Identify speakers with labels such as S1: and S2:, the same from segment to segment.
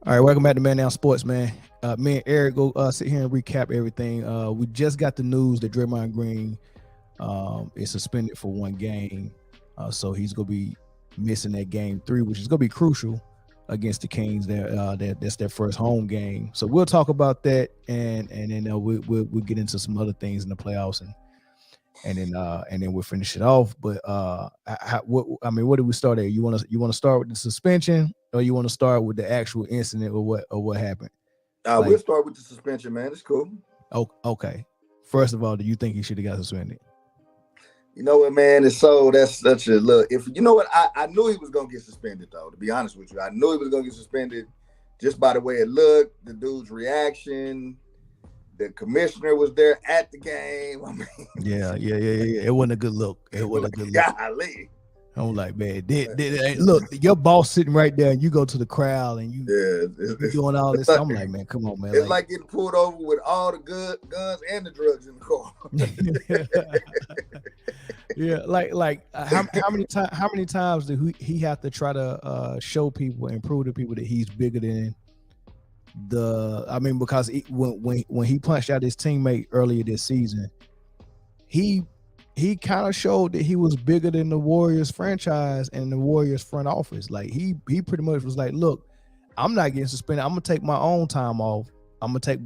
S1: All right, welcome back to Man Down Sports, man. Me and Eric go sit here and recap everything. We just got the news that Draymond Green is suspended for one game, so he's gonna be missing that game three, which is gonna be crucial against the Kings. That's their first home game. So we'll talk about that, and then we'll get into some other things in the playoffs, and then we'll finish it off. But what do we start at? You want to start with the suspension, or you want to start with the actual incident, or what happened?
S2: We'll
S1: Like,
S2: start with the suspension, man. It's cool.
S1: oh, okay. First of all, do you think he should have got suspended?
S2: You know what, man? It's so that's such a look. If you know what, I knew he was gonna get suspended, though. To be honest with you, I knew he was gonna get suspended just by the way it looked, the dude's reaction. The commissioner was there at the game. I mean,
S1: Yeah. It wasn't a good look. It wasn't a good look.
S2: golly.
S1: I'm like, man, look, your boss sitting right there, and you go to the crowd, and you
S2: Yeah,
S1: you doing all this. I'm like, man, come on, man.
S2: it's like getting pulled over with all the good guns and the drugs in the car.
S1: Yeah, how many times did he have to try to show people and prove to people that he's bigger than because when he punched out his teammate earlier this season, he kind of showed that he was bigger than the Warriors franchise and the Warriors front office. Like he pretty much was like, look, I'm not getting suspended. I'm gonna take my own time off. I'm gonna take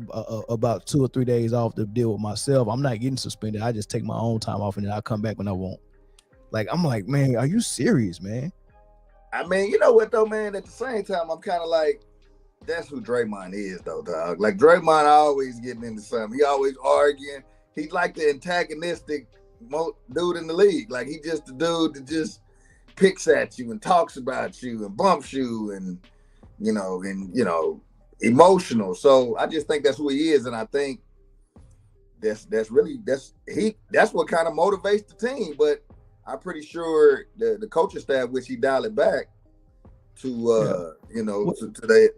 S1: about 2 or 3 days off to deal with myself. I'm not getting suspended. I just take my own time off, and then I'll come back when I want. Like, I'm like, man, are you serious, man?
S2: I mean, you know what though, man? At the same time, I'm kind of like, that's who Draymond is, though, dog. Like Draymond always getting into something. He always arguing. He's like the antagonistic dude in the league. Like he just the dude that just picks at you and talks about you and bumps you and emotional. So I just think that's who he is, and I think that's what kind of motivates the team. But I'm pretty sure the coaching staff, which he dialed it back to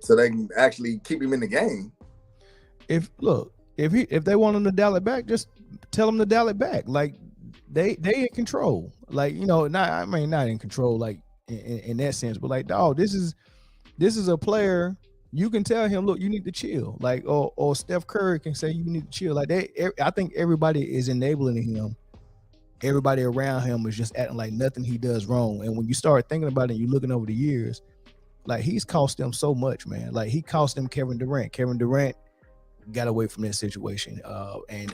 S2: so they can actually keep him in the game.
S1: If they want him to dial it back, just tell him to dial it back. Like they in control. Like, not in control like in that sense, but like, dog, this is a player. You can tell him, look, you need to chill. Like, or Steph Curry can say you need to chill. Like I think everybody is enabling him. Everybody around him is just acting like nothing he does wrong. And when you start thinking about it, and you're looking over the years, like he's cost them so much, man. Like he cost them Kevin Durant. Kevin Durant got away from that situation, and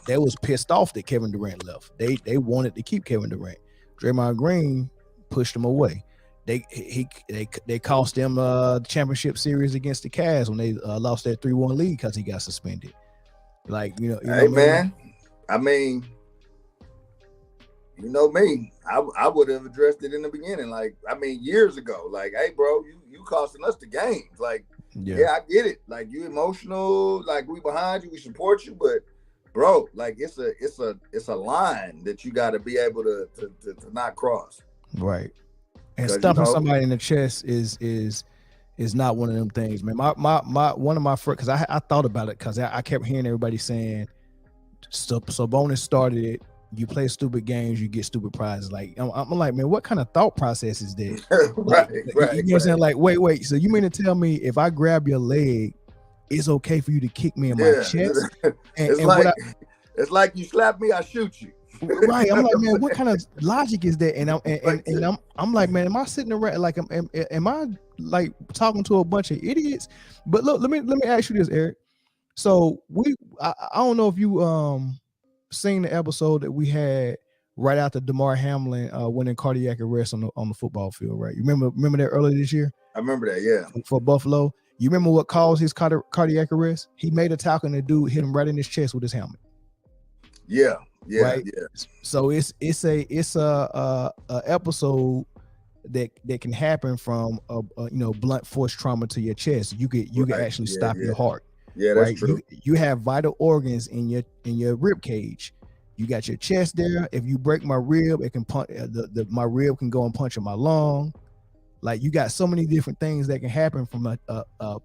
S1: they was pissed off that Kevin Durant left. They wanted to keep Kevin Durant. Draymond Green pushed him away. They cost them the championship series against the Cavs when they lost that 3-1 lead because he got suspended. Like,
S2: hey man, I mean, you know me, I would have addressed it in the beginning. Like, I mean, years ago. Like, hey, bro, you costing us the games. Like, yeah, I get it. Like, you emotional. Like, we behind you, we support you, but bro, like, it's a line that you got to be able to not cross.
S1: Right. And stuffing somebody in the chest is not one of them things, man. My one of my friends, because I thought about it, because I kept hearing everybody saying, Sabonis started it. You play stupid games, you get stupid prizes. Like, I'm like, man, what kind of thought process is that?
S2: Right.
S1: You know what I'm saying? Like, wait. So you mean to tell me if I grab your leg, it's okay for you to kick me in my chest?
S2: It's like you slap me, I shoot you.
S1: Right. I'm like, man, what kind of logic is that? And I'm like, man, am I sitting around like am I like talking to a bunch of idiots? But look, let me ask you this, Eric. So I don't know if you seen the episode that we had right after DeMar Hamlin went in cardiac arrest on the football field, right? You remember that earlier this year?
S2: I remember that, yeah.
S1: For Buffalo. You remember what caused his cardiac arrest? He made a tackle and the dude hit him right in his chest with his helmet.
S2: Yeah.
S1: Right? Yeah. So it's a episode that can happen from a blunt force trauma to your chest. You can actually stop your heart.
S2: Yeah, that's true.
S1: You have vital organs in your rib cage. You got your chest there. If you break my rib, it can punch my rib can go and punch in my lung. Like, you got so many different things that can happen from a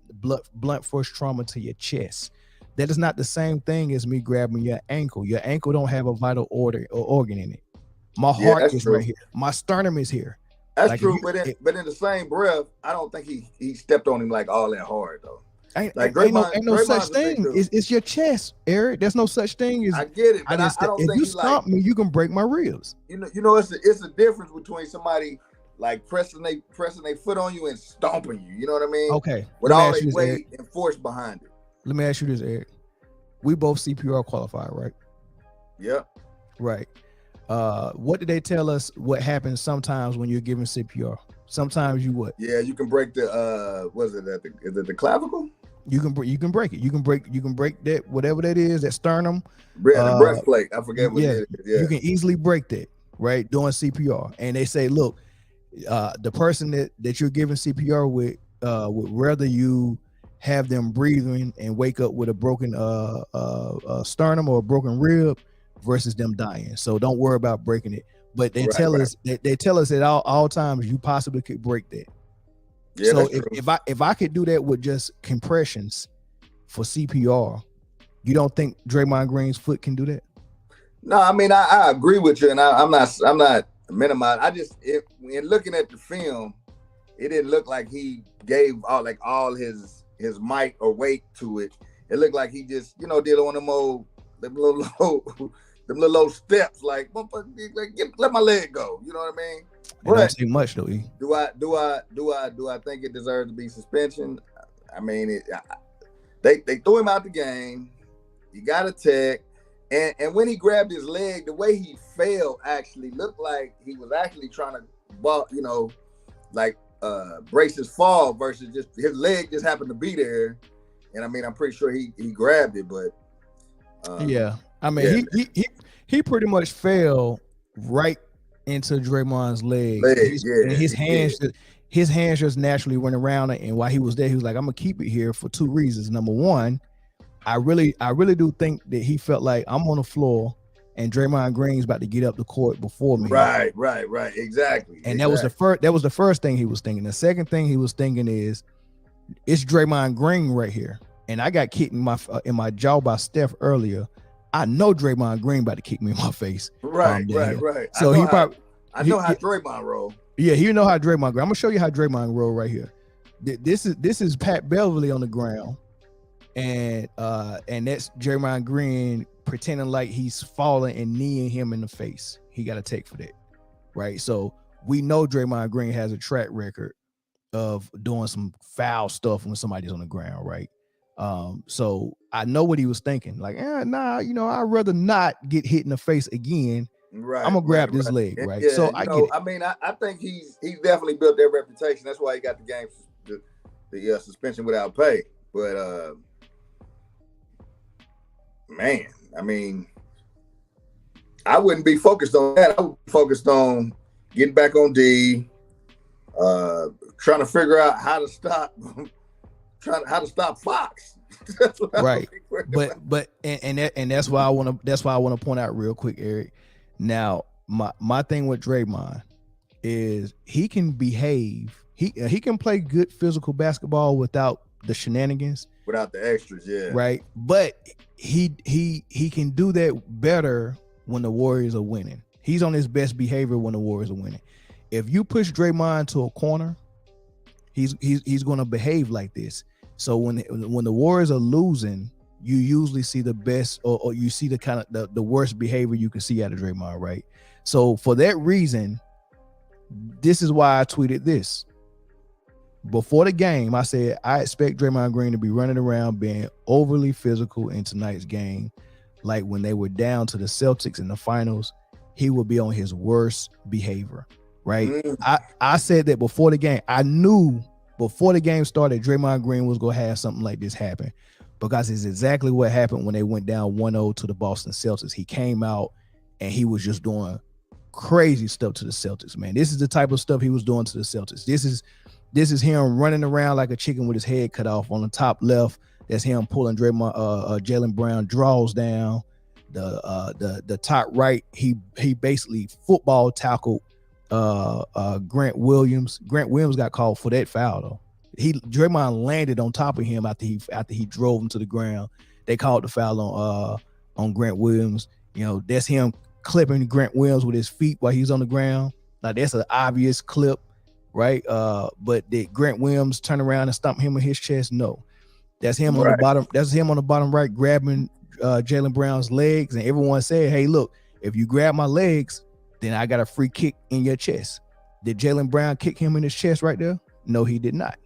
S1: blunt force trauma to your chest. That is not the same thing as me grabbing your ankle. Your ankle don't have a vital organ in it. My heart is right here. My sternum is here.
S2: That's
S1: Like if
S2: true,
S1: you,
S2: but in the same breath, I don't think he stepped on him like all that hard though. Like
S1: ain't no such
S2: Draymond's a big
S1: thing.
S2: dude.
S1: It's your chest, Eric. There's no such thing as
S2: I get it,
S1: I
S2: but
S1: just
S2: I don't
S1: if
S2: think
S1: you
S2: he like
S1: stomp me, you can break my ribs.
S2: it's a difference between somebody like pressing they foot on you and stomping you. You know what I mean?
S1: Okay,
S2: With
S1: let me
S2: all
S1: ask
S2: their
S1: you this, Eric.
S2: weight and force behind it.
S1: Let me ask you this, Eric. We both CPR qualified, right?
S2: Yep.
S1: Right. What did they tell us? What happens sometimes when you're giving CPR? Sometimes you what?
S2: Yeah, you can break the is it the clavicle?
S1: You can break it. You can break that whatever that is, that sternum.
S2: The breastplate. I forget what
S1: Yeah,
S2: it is. Yeah.
S1: you can easily break that, right? Doing CPR. And they say, look, the person that you're giving CPR with would rather you have them breathing and wake up with a broken sternum or a broken rib versus them dying. So don't worry about breaking it. But they tell us they tell us at all times you possibly could break that.
S2: Yeah,
S1: so if I could do that with just compressions for CPR, you don't think Draymond Green's foot can do that?
S2: No, I mean I agree with you, and I'm not minimizing. In looking at the film, it didn't look like he gave all his might or weight to it. It looked like he just did one of them little steps, like let my leg go. You know what I mean?
S1: It don't take much though.
S2: Do I think it deserves to be suspension? I mean, they threw him out the game. He got a tech, and when he grabbed his leg, the way he fell actually looked like he was actually trying to brace his fall versus just his leg just happened to be there. And I mean, I'm pretty sure he grabbed it, but
S1: yeah. I mean, he pretty much fell right into Draymond's leg. And his hands just naturally went around it. And while he was there, he was like, I'm gonna keep it here for two reasons. Number one, I really do think that he felt like I'm on the floor and Draymond Green's about to get up the court before me.
S2: Right, exactly.
S1: And that was the first thing he was thinking. The second thing he was thinking is, it's Draymond Green right here, and I got kicked in my jaw by Steph earlier. I know Draymond Green about to kick me in my face.
S2: Right.
S1: So
S2: I know how Draymond roll.
S1: Yeah, he know how Draymond roll. I'm gonna show you how Draymond roll right here. This is Pat Beverly on the ground, and that's Draymond Green pretending like he's falling and kneeing him in the face. He got a take for that, right? So we know Draymond Green has a track record of doing some foul stuff when somebody's on the ground, right? So I know what he was thinking. Like, I'd rather not get hit in the face again.
S2: Right.
S1: I'm gonna grab this leg, right?
S2: Yeah,
S1: so I get it.
S2: I mean, I think he's definitely built their reputation. That's why he got the game, the suspension without pay. But man, I mean, I wouldn't be focused on that. I would be focused on getting back on D, trying to figure out how to stop Fox.
S1: Right. But that's why I want to point out real quick, Eric. Now, my thing with Draymond is he can behave. He can play good physical basketball without the shenanigans,
S2: without the extras, yeah.
S1: Right. But he can do that better when the Warriors are winning. He's on his best behavior when the Warriors are winning. If you push Draymond to a corner, he's going to behave like this. So when the Warriors are losing, you usually see the best or you see the kind of the worst behavior you can see out of Draymond, right? So for that reason, this is why I tweeted this. Before the game, I said, I expect Draymond Green to be running around being overly physical in tonight's game. Like when they were down to the Celtics in the finals, he would be on his worst behavior, right? I said that before the game. I knew before the game started, Draymond Green was going to have something like this happen because it's exactly what happened when they went down 1-0 to the Boston Celtics. He came out and he was just doing crazy stuff to the Celtics, man. This is the type of stuff he was doing to the Celtics. This is him running around like a chicken with his head cut off. On the top left, that's him pulling Jaylen Brown draws down. The top right, he basically football tackled Grant Williams. Grant Williams got called for that foul though. Draymond landed on top of him after he drove him to the ground. They called the foul on Grant Williams. That's him clipping Grant Williams with his feet while he's on the ground. Like that's an obvious clip, right? But did Grant Williams turn around and stomp him in his chest? No. That's him on the bottom. That's him on the bottom right grabbing Jaylen Brown's legs, and everyone said, "Hey, look, if you grab my legs, then I got a free kick in your chest." Did Jaylen Brown kick him in his chest right there? No, he did not.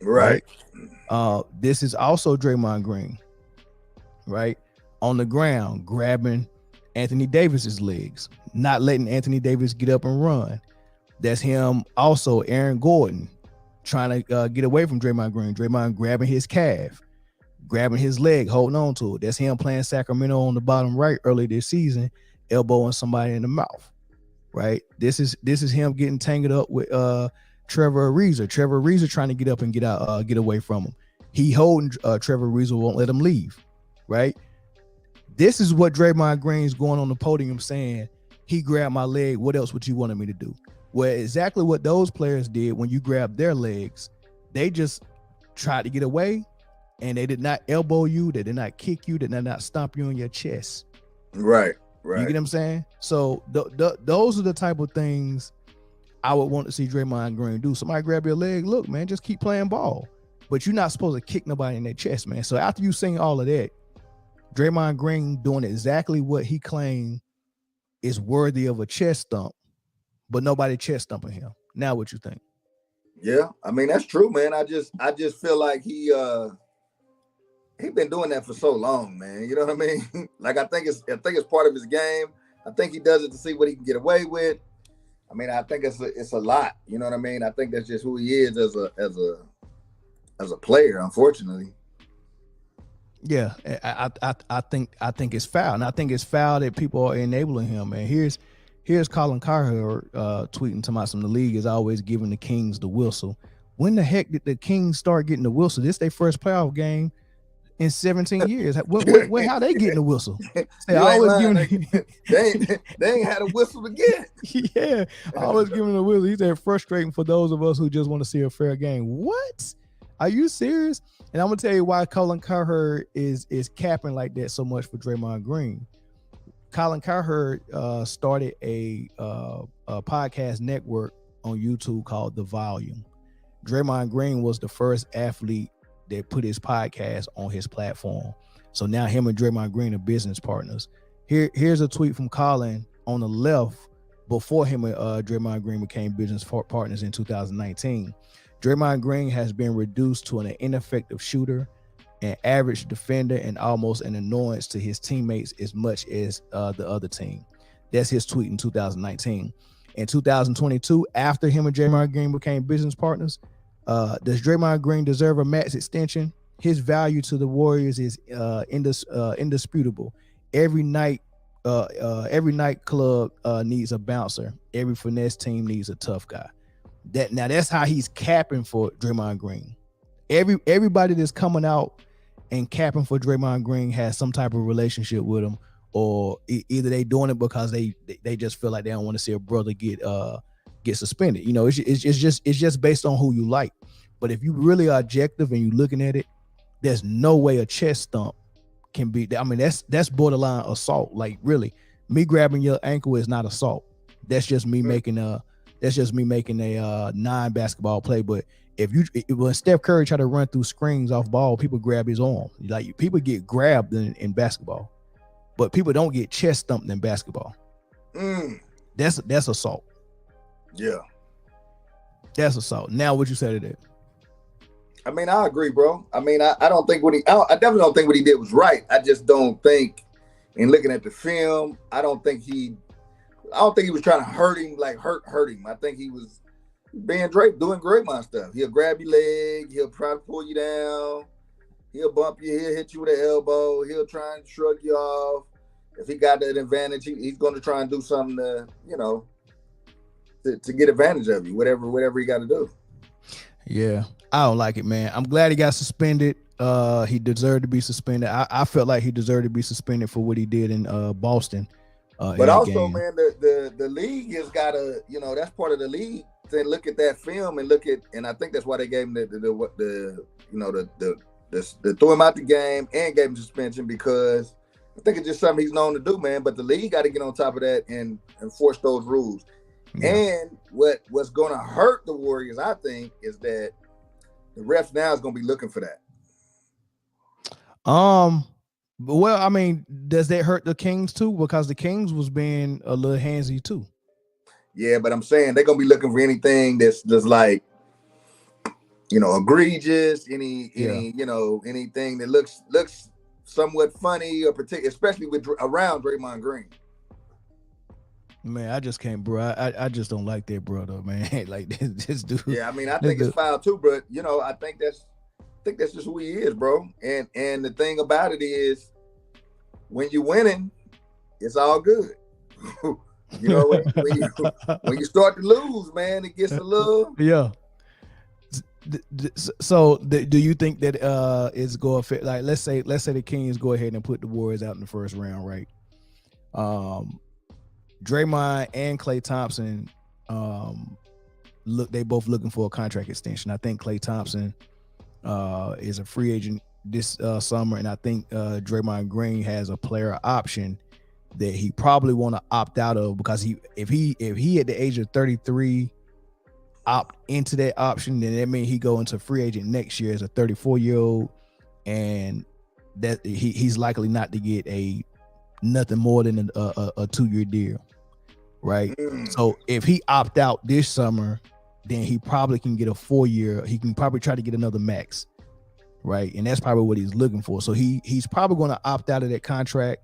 S2: Right.
S1: This is also Draymond Green, right? On the ground, grabbing Anthony Davis's legs, not letting Anthony Davis get up and run. That's him. Also, Aaron Gordon trying to get away from Draymond Green. Draymond grabbing his calf, grabbing his leg, holding on to it. That's him playing Sacramento on the bottom right early this season, elbowing somebody in the mouth. Right. This is him getting tangled up with Trevor Ariza. Trevor Ariza trying to get up and get away from him. He holding Trevor Ariza, won't let him leave. Right. This is what Draymond Green's going on the podium saying. He grabbed my leg. What else would you want me to do? Well, exactly what those players did when you grabbed their legs. They just tried to get away, and they did not elbow you. They did not kick you. They did not stomp you in your chest.
S2: Right.
S1: You get what I'm saying? So those are the type of things I would want to see Draymond Green do. Somebody grab your leg. Look, man, just keep playing ball. But you're not supposed to kick nobody in their chest, man. So after you sing all of that, Draymond Green doing exactly what he claimed is worthy of a chest stump, but nobody chest stumping him. Now what you think?
S2: Yeah, I mean that's true, man. I just feel like he been doing that for so long, man. You know what I mean? Like I think it's part of his game. I think he does it to see what he can get away with. I mean, I think it's a lot. You know what I mean? I think that's just who he is as a player, unfortunately.
S1: Yeah, I think it's foul, and I think it's foul that people are enabling him. And here's Colin Cowherd tweeting to the league is always giving the Kings the whistle. When the heck did the Kings start getting the whistle? This their first playoff game in 17 years. How they getting the whistle? They always giving
S2: they ain't had a whistle to get.
S1: Yeah, always giving the whistle. He said frustrating for those of us who just want to see a fair game. What? Are you serious? And I'm gonna tell you why Colin Cowherd is capping like that so much for Draymond Green. Colin Cowherd started a podcast network on YouTube called The Volume. Draymond Green was the first athlete that put his podcast on his platform. So now him and Draymond Green are business partners. Here's a tweet from Colin on the left before him and Draymond Green became business partners in 2019. Draymond Green has been reduced to an ineffective shooter, an average defender, and almost an annoyance to his teammates as much as the other team. That's his tweet in 2019. In 2022, after him and Draymond Green became business partners, does Draymond Green deserve a max extension? His value to the Warriors is indisputable. Every nightclub needs a bouncer. Every finesse team needs a tough guy. That's how he's capping for Draymond Green. Everybody that's coming out and capping for Draymond Green has some type of relationship with him, or either they doing it because they just feel like they don't want to see a brother get suspended. You know, it's just based on who you like. But if you really are objective and you looking at it, there's no way a chest stump can be. I mean, that's borderline assault. Like really, me grabbing your ankle is not assault. That's just me making a non-basketball play. But when Steph Curry try to run through screens off ball, people grab his arm. Like people get grabbed in basketball, but people don't get chest stumped in basketball. That's assault.
S2: Yeah,
S1: that's assault. Now, what you say to that?
S2: I mean, I agree, bro. I mean, I don't think I definitely don't think what he did was right. I just don't think, in looking at the film, I don't think he was trying to hurt him, like hurt him. I think he was doing Draymond stuff. He'll grab your leg, he'll try to pull you down, he'll bump you, he'll hit you with an elbow, he'll try and shrug you off. If he got that advantage, he's going to try and do something to, to get advantage of you, whatever he got to do.
S1: Yeah, I don't like it, man. I'm glad he got suspended. He deserved to be suspended. I felt like he deserved to be suspended for what he did in Boston.
S2: But also, man, the league has got to, that's part of the league to look at that film and and I think that's why they gave him the throw him out the game and gave him suspension, because I think it's just something he's known to do, man. But the league got to get on top of that and enforce those rules.
S1: Yeah.
S2: And what's going to hurt the Warriors, I think, is that the refs now is going to be looking for that.
S1: Well, I mean, does that hurt the Kings too? Because the Kings was being a little handsy too.
S2: Yeah, but I'm saying they're going to be looking for anything that's like, egregious, any anything that looks somewhat funny or particular, especially around Draymond Green.
S1: Man, I just can't, bro. I just don't like that brother, man. Like this dude.
S2: Yeah, I mean, I think it's foul too, but I think that's just who he is, bro. And the thing about it is, when you're winning, it's all good. When you start to lose, man, it gets a little.
S1: Yeah. So do you think that it's going to fit? Like, let's say the Kings go ahead and put the Warriors out in the first round, right? Draymond and Klay Thompson, they both looking for a contract extension. I think Klay Thompson is a free agent this summer, and I think Draymond Green has a player option that he probably want to opt out of, because if he at the age of 33 opt into that option, then that means he go into free agent next year as a 34-year-old, and that he's likely not to get nothing more than a 2-year deal, right? So if he opt out this summer, then he probably can get a 4-year. He can probably try to get another max, right? And that's probably what he's looking for. So he's probably going to opt out of that contract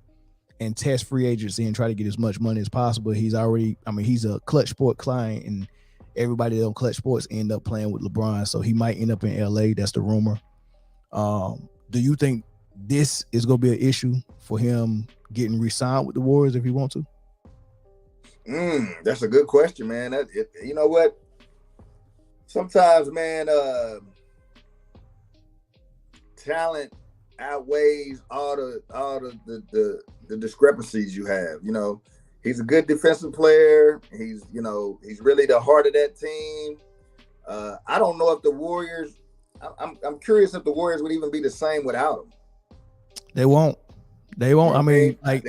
S1: and test free agency and try to get as much money as possible. He's a Clutch Sport client, and everybody on Clutch Sports end up playing with LeBron, so he might end up in LA. That's the rumor. Do you think this is going to be an issue for him getting re-signed with the Warriors if he wants to?
S2: That's a good question, man. You know what? Sometimes, man, talent outweighs all the discrepancies you have. He's a good defensive player. He's really the heart of that team. I don't know if the Warriors. I'm curious if the Warriors would even be the same without him.
S1: They won't. I mean, and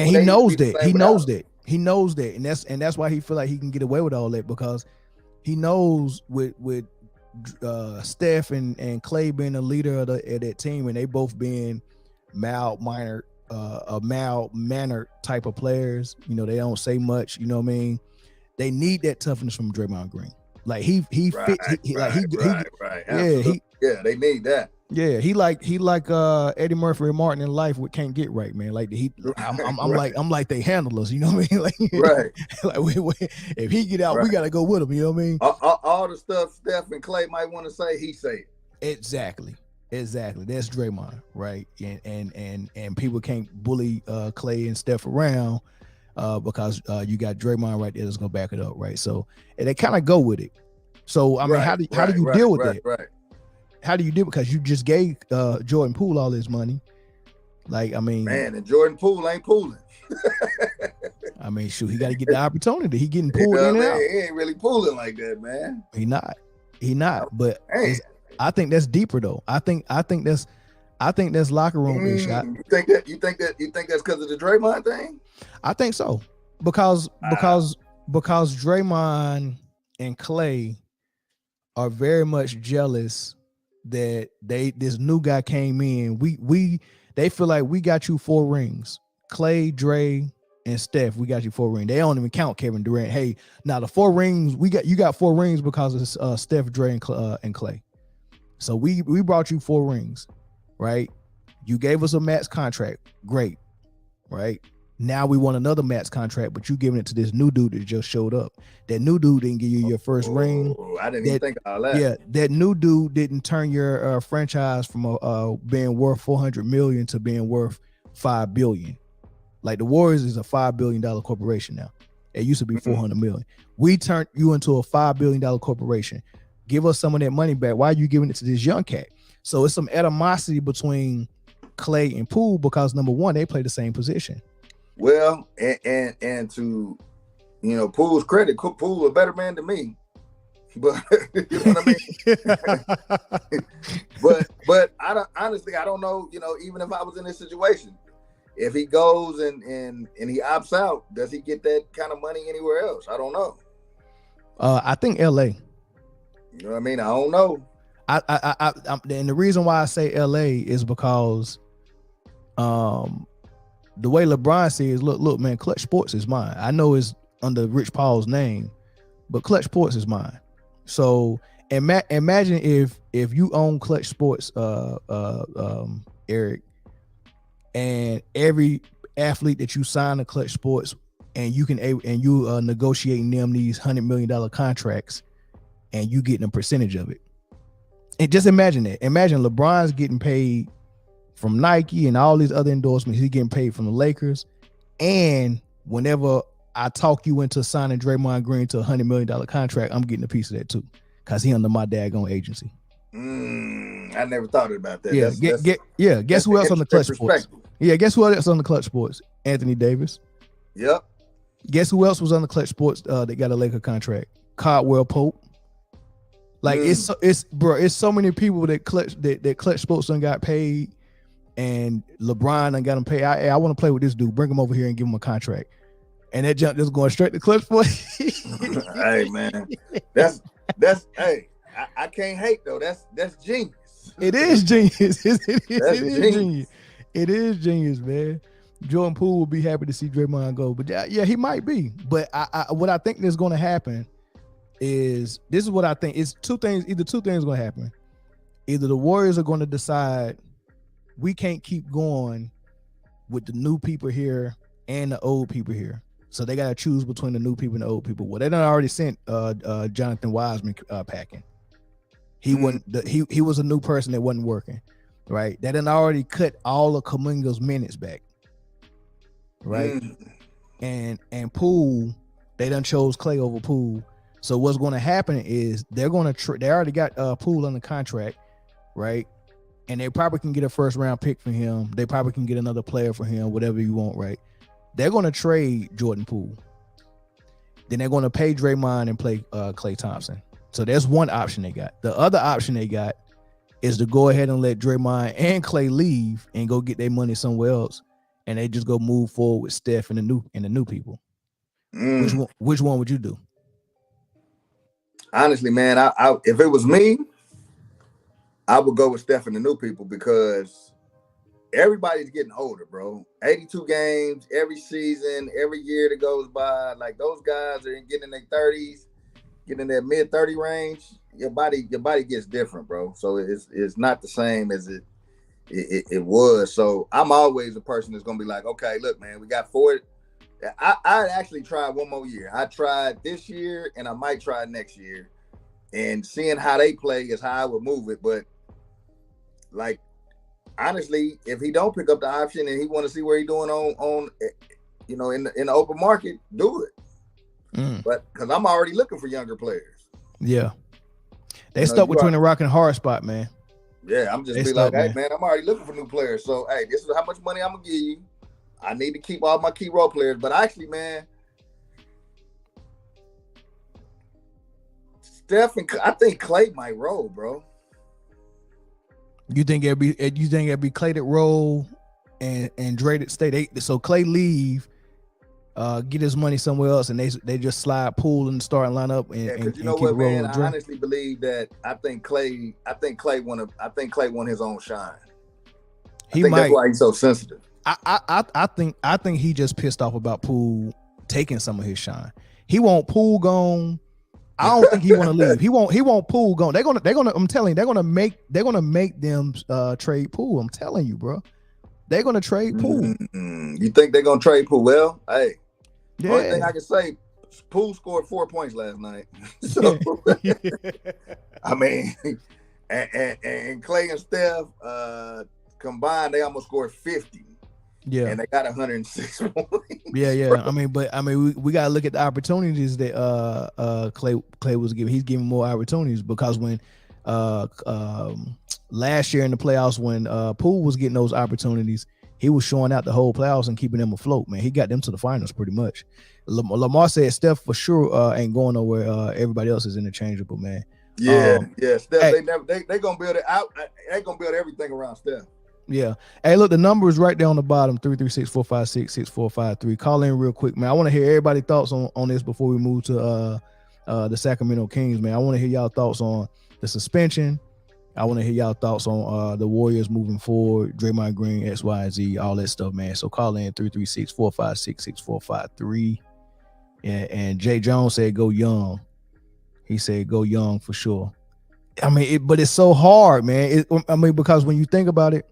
S1: he knows that. He knows that, and that's why he feel like he can get away with all that, because he knows with Steph and Klay being the leader of that team, and they both being mild-mannered type of players. They don't say much. You know what I mean? They need that toughness from Draymond Green. Like he fits.
S2: Yeah, they need that.
S1: Yeah, he like Eddie Murphy and Martin in life with Can't Get Right, man. Like I'm like they handle us, you know what I mean? Like,
S2: right.
S1: Like if he get out, we gotta go with him, you know what I mean?
S2: All the stuff Steph and Klay might want to say, he say it.
S1: Exactly. That's Draymond, right? And people can't bully Klay and Steph around because you got Draymond right there that's gonna back it up, right? So and they kind of go with it. So I mean, how do you deal with that?
S2: Right.
S1: How do you do it? Because you just gave Jordan Poole all his money. Like, I mean,
S2: man, and Jordan Poole ain't pooling.
S1: I mean, shoot, he got to get the opportunity. He getting pulled in and out.
S2: He ain't really pooling like that, man.
S1: He not. But I think that's deeper though. I think that's locker room issue.
S2: You think that's because of the Draymond thing?
S1: I think so, because Draymond and Klay are very much jealous that this new guy came in. They feel like we got you 4 rings. Klay, Dre, and Steph, we got you 4 rings. They don't even count Kevin Durant. Hey, now the 4 rings, you got 4 rings because of Steph, Dre, and Klay. So we brought you 4 rings, right? You gave us a max contract. Great, right? Now we want another max contract, but you giving it to this new dude that just showed up. That new dude didn't give you your first ring.
S2: I didn't even think of all that.
S1: Yeah, that new dude didn't turn your franchise from being worth $400 million to being worth $5 billion. Like the Warriors is a $5 billion corporation now. It used to be $400 million. We turned you into a $5 billion corporation. Give us some of that money back. Why are you giving it to this young cat? So it's some animosity between Klay and Poole because number one, they play the same position.
S2: Well, and to Poole's credit, Poole a better man than me. But you know what I mean? but I don't honestly, I don't know, even if I was in this situation, if he goes and he opts out, does he get that kind of money anywhere else? I don't know.
S1: I think LA.
S2: You know what I mean? I don't know.
S1: And the reason why I say LA is because the way LeBron says, look, man, Clutch Sports is mine. I know it's under Rich Paul's name, but Clutch Sports is mine. So imagine if you own Clutch Sports, Eric, and every athlete that you sign to Clutch Sports, and you negotiating them these $100 million contracts, and you getting a percentage of it. And just imagine that. Imagine LeBron's getting paid from Nike and all these other endorsements. He's getting paid from the Lakers. And whenever I talk you into signing Draymond Green to a $100 million contract, I'm getting a piece of that too, because he under my daggone agency.
S2: I never thought about that.
S1: Guess who else on the Clutch Sports? Yeah, guess who else on the Clutch Sports? Anthony Davis.
S2: Yep.
S1: Guess who else was on the Clutch Sports that got a Laker contract? Caldwell Pope. Like it's so many people that Clutch Sports done got paid, and LeBron done got him paid. I want to play with this dude. Bring him over here and give him a contract. And that jump just going straight to Clutch Sports.
S2: Hey man, that's hey. I can't hate though. That's genius.
S1: It is genius. It is
S2: genius.
S1: It is genius, man. Jordan Poole will be happy to see Draymond go, but yeah, he might be. But what I think is going to happen is this is what I think. It's two things. Either two things going to happen. Either the Warriors are going to decide we can't keep going with the new people here and the old people here. So they got to choose between the new people and the old people. Well, they done already sent Jonathan Wiseman packing. He wasn't. He was a new person that wasn't working, right? They done already cut all of Kuminga's minutes back, right? And Poole, they done chose Clay over Poole. So what's going to happen is they're going to they already got Poole under contract, right? And they probably can get a first round pick for him. They probably can get another player for him, whatever you want, right? They're going to trade Jordan Poole. Then they're going to pay Draymond and play Klay Thompson. So there's one option they got. The other option they got is to go ahead and let Draymond and Klay leave and go get their money somewhere else, and they just go move forward with Steph and the new people. Which one would you do?
S2: Honestly, man, I if it was me, I would go with Steph and the new people, because everybody's getting older, bro. 82 games every season, every year that goes by. Like, those guys are getting in their 30s, getting in their mid 30 range. Your body gets different, bro. So it's not the same as it was. So I'm always a person that's gonna be like, okay, look, man, we got 4. I'd actually try one more year. I tried this year, and I might try next year. And seeing how they play is how I would move it. But, like, honestly, if he don't pick up the option and he want to see where he's doing on in the open market, do it. But because I'm already looking for younger players.
S1: Yeah, they stuck between a rock and a hard spot, man.
S2: Yeah, I'm just be like, hey, man, I'm already looking for new players. So, hey, this is how much money I'm gonna give you. I need to keep all my key role players. But actually, man, I think Klay might roll, bro.
S1: You think it'd be Klay that roll and Dre that stay? So Klay leave, get his money somewhere else, and they just slide Poole in the starting lineup and
S2: you know what, man? I honestly believe that I think Klay want his own shine. That's why he's so sensitive.
S1: I think he just pissed off about Poole taking some of his shine. He want Poole gone. I don't think he want to leave. He want Poole gone. They're gonna. I'm telling you, they're gonna make them trade Poole. I'm telling you, bro. They're gonna trade Poole.
S2: You think they're gonna trade Poole? Well, hey, the only thing I can say, Poole scored 4 points last night. So I mean, and Klay and Steph combined, they almost scored 50. Yeah, and they got 106 points.
S1: Yeah. I mean, we gotta look at the opportunities that Klay was giving. He's giving more opportunities, because when last year in the playoffs, when Poole was getting those opportunities, he was showing out the whole playoffs and keeping them afloat. Man, he got them to the finals pretty much. Lamar said Steph for sure ain't going nowhere. Everybody else is interchangeable, man.
S2: Yeah. Steph, they gonna build it out. They gonna build everything around Steph.
S1: Yeah. Hey, look, the number is right there on the bottom: 336-456-6453. Call in real quick, man. I want to hear everybody's thoughts on this before we move to the Sacramento Kings, man. I want to hear y'all thoughts on the suspension. I want to hear y'all thoughts on the Warriors moving forward, Draymond Green, X, Y, and Z, all that stuff, man. So call in 336-456-6453. And Jay Jones said go young. He said go young for sure. I mean, but it's so hard, man. Because when you think about it,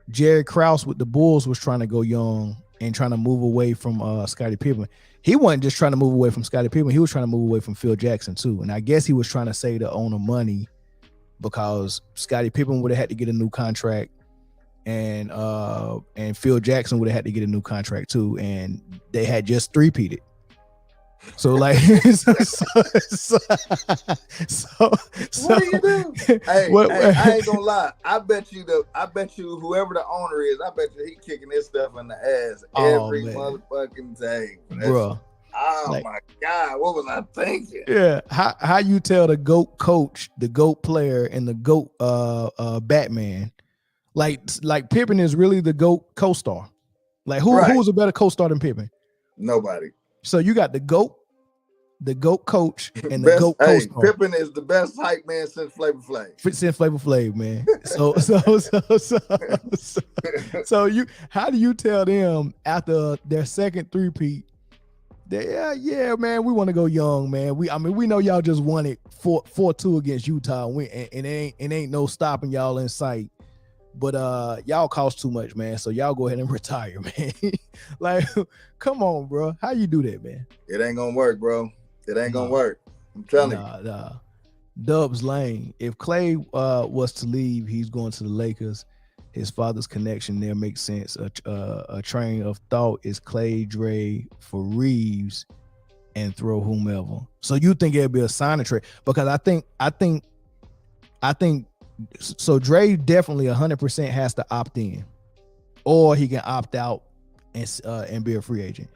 S1: Jerry Krause with the Bulls was trying to go young and trying to move away from Scottie Pippen. He wasn't just trying to move away from Scottie Pippen. He was trying to move away from Phil Jackson too. And I guess he was trying to save the owner money because Scottie Pippen would have had to get a new contract, and Phil Jackson would have had to get a new contract too. And they had just three-peated. So like, so
S2: what do you do? Hey, I ain't gonna lie. I bet you whoever the owner is, I bet you he kicking his stuff in the ass every motherfucking day,
S1: bro.
S2: Oh like, my God, what was I thinking?
S1: Yeah, how you tell the GOAT coach, the GOAT player, and the GOAT Batman, like Pippen is really the GOAT co-star. Like who's a better co-star than Pippen?
S2: Nobody.
S1: So you got the GOAT coach, and the GOAT co-star.
S2: Pippen is the best hype man since Flavor Flav.
S1: Since Flavor Flav, man. So you, how do you tell them after their second three-peat? Yeah, man, we want to go young, man. We know y'all just won it 4-2 against Utah, and it ain't no stopping y'all in sight. But y'all cost too much, man. So y'all go ahead and retire, man. Like, come on, bro. How you do that, man?
S2: It ain't gonna work, bro. It ain't gonna work. I'm telling you.
S1: Nah. Dubs Lane. If Clay was to leave, he's going to the Lakers. His father's connection there makes sense. A train of thought is Clay, Dre for Reeves, and throw whomever. So you think it'll be a sign and trade? Because I think so. Dre definitely 100% has to opt in, or he can opt out and be a free agent.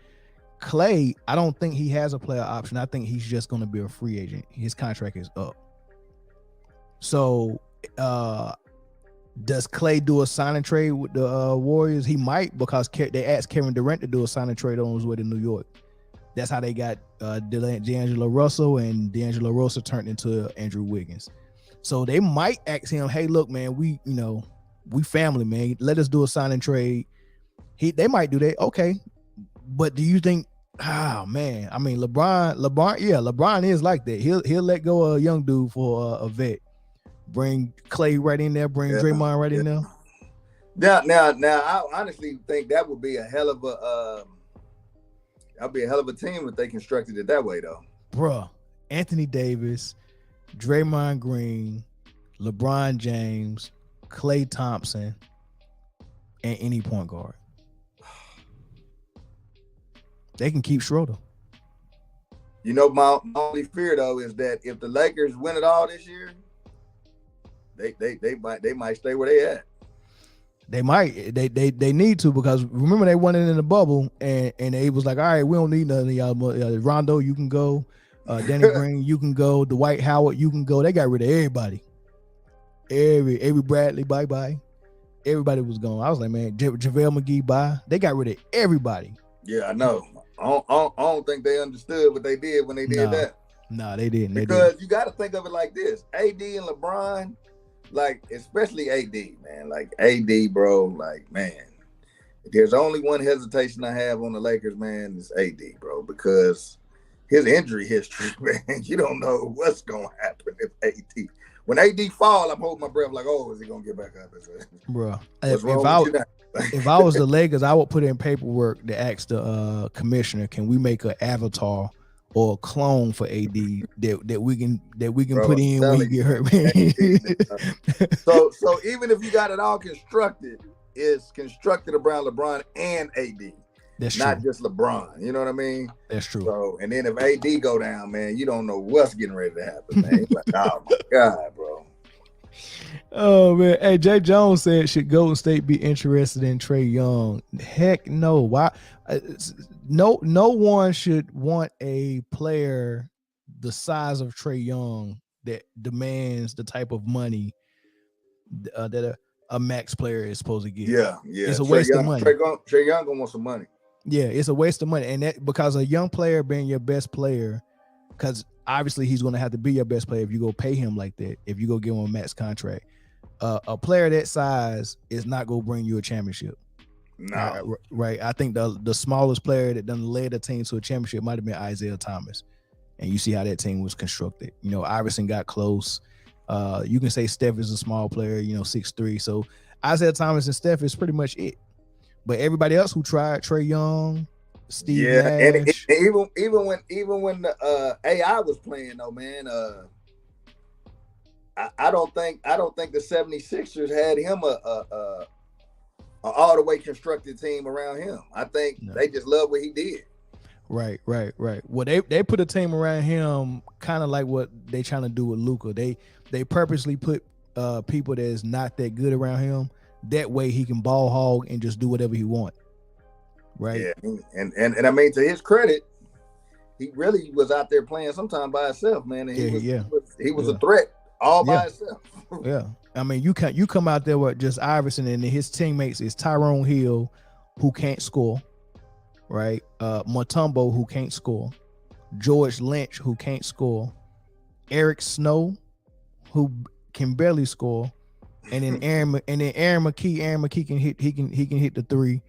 S1: Clay, I don't think he has a player option. I think he's just going to be a free agent. His contract is up. So. Does Clay do a sign and trade with the Warriors? He might, because they asked Kevin Durant to do a sign and trade on his way to New York. That's how they got D'Angelo Russell, and D'Angelo Russell turned into Andrew Wiggins. So they might ask him, "Hey, look, man, we family, man. Let us do a sign and trade." They might do that, okay. But do you think? Oh man, I mean, LeBron is like that. He'll let go of a young dude for a vet. Bring Clay right in there. Bring Draymond right in there.
S2: Now, I honestly think that would be a hell of a team if they constructed it that way, though.
S1: Bruh, Anthony Davis, Draymond Green, LeBron James, Klay Thompson, and any point guard. They can keep Schroeder.
S2: You know, my only fear though is that if the Lakers win it all this year, they might stay where they at.
S1: They might. They need to, because remember they won it in the bubble, and they was like, all right, we don't need none of y'all. Rondo, you can go. Danny Green, you can go. Dwight Howard, you can go. They got rid of everybody. Every Bradley, bye. Everybody was gone. I was like, man, JaVale McGee, bye. They got rid of everybody.
S2: Yeah, I know. I don't think they understood what they did when they did that.
S1: No, they didn't.
S2: Because you got to think of it like this: AD and LeBron. Like, especially AD, man. Like, AD, bro, like, man. If there's only one hesitation I have on the Lakers, man, it's AD, bro, because his injury history, man, you don't know what's going to happen if AD. When AD fall, I'm holding my breath like, oh, is he going to get back up?
S1: Bro, if I was the Lakers, I would put in paperwork to ask the commissioner, can we make an avatar or a clone for AD that we can bro, put in when you get hurt, man.
S2: So even if you got it all constructed, it's constructed around LeBron and AD.
S1: That's
S2: not
S1: true.
S2: just LeBron. You know what I mean?
S1: That's true.
S2: So, and then if AD go down, man, you don't know what's getting ready to happen, man. Like, oh my God, bro.
S1: Oh man, hey, Jay Jones said, should Golden State be interested in Trae Young? Heck no. Why? No one should want a player the size of Trae Young that demands the type of money that a max player is supposed to get.
S2: Yeah.
S1: It's a waste of money.
S2: Trae Young gonna want some money.
S1: Yeah, it's a waste of money, and that because a young player being your best player, because obviously he's going to have to be your best player if you go pay him like that. If you go give him a max contract, a player that size is not going to bring you a championship.
S2: No,
S1: right. I think the smallest player that done led a team to a championship might have been Isaiah Thomas, and you see how that team was constructed. You know, Iverson got close. You can say Steph is a small player, 6'3". So Isaiah Thomas and Steph is pretty much it. But everybody else who tried, Trae Young, Steve Nash,
S2: and even when the AI was playing though, man, I don't think the 76ers had him a all the way constructed team around him. I think they just love what he did.
S1: Right. Well, they put a team around him, kind of like what they trying to do with Luka. They purposely put people that is not that good around him. That way he can ball hog and just do whatever he want. Right.
S2: Yeah. And I mean, to his credit, he really was out there playing sometime by himself, man. And he was a threat all by himself.
S1: Yeah. I mean, you come out there with just Iverson and his teammates is Tyrone Hill, who can't score, right? Mutombo, who can't score, George Lynch, who can't score, Eric Snow, who can barely score. And then Aaron McKee can hit the three,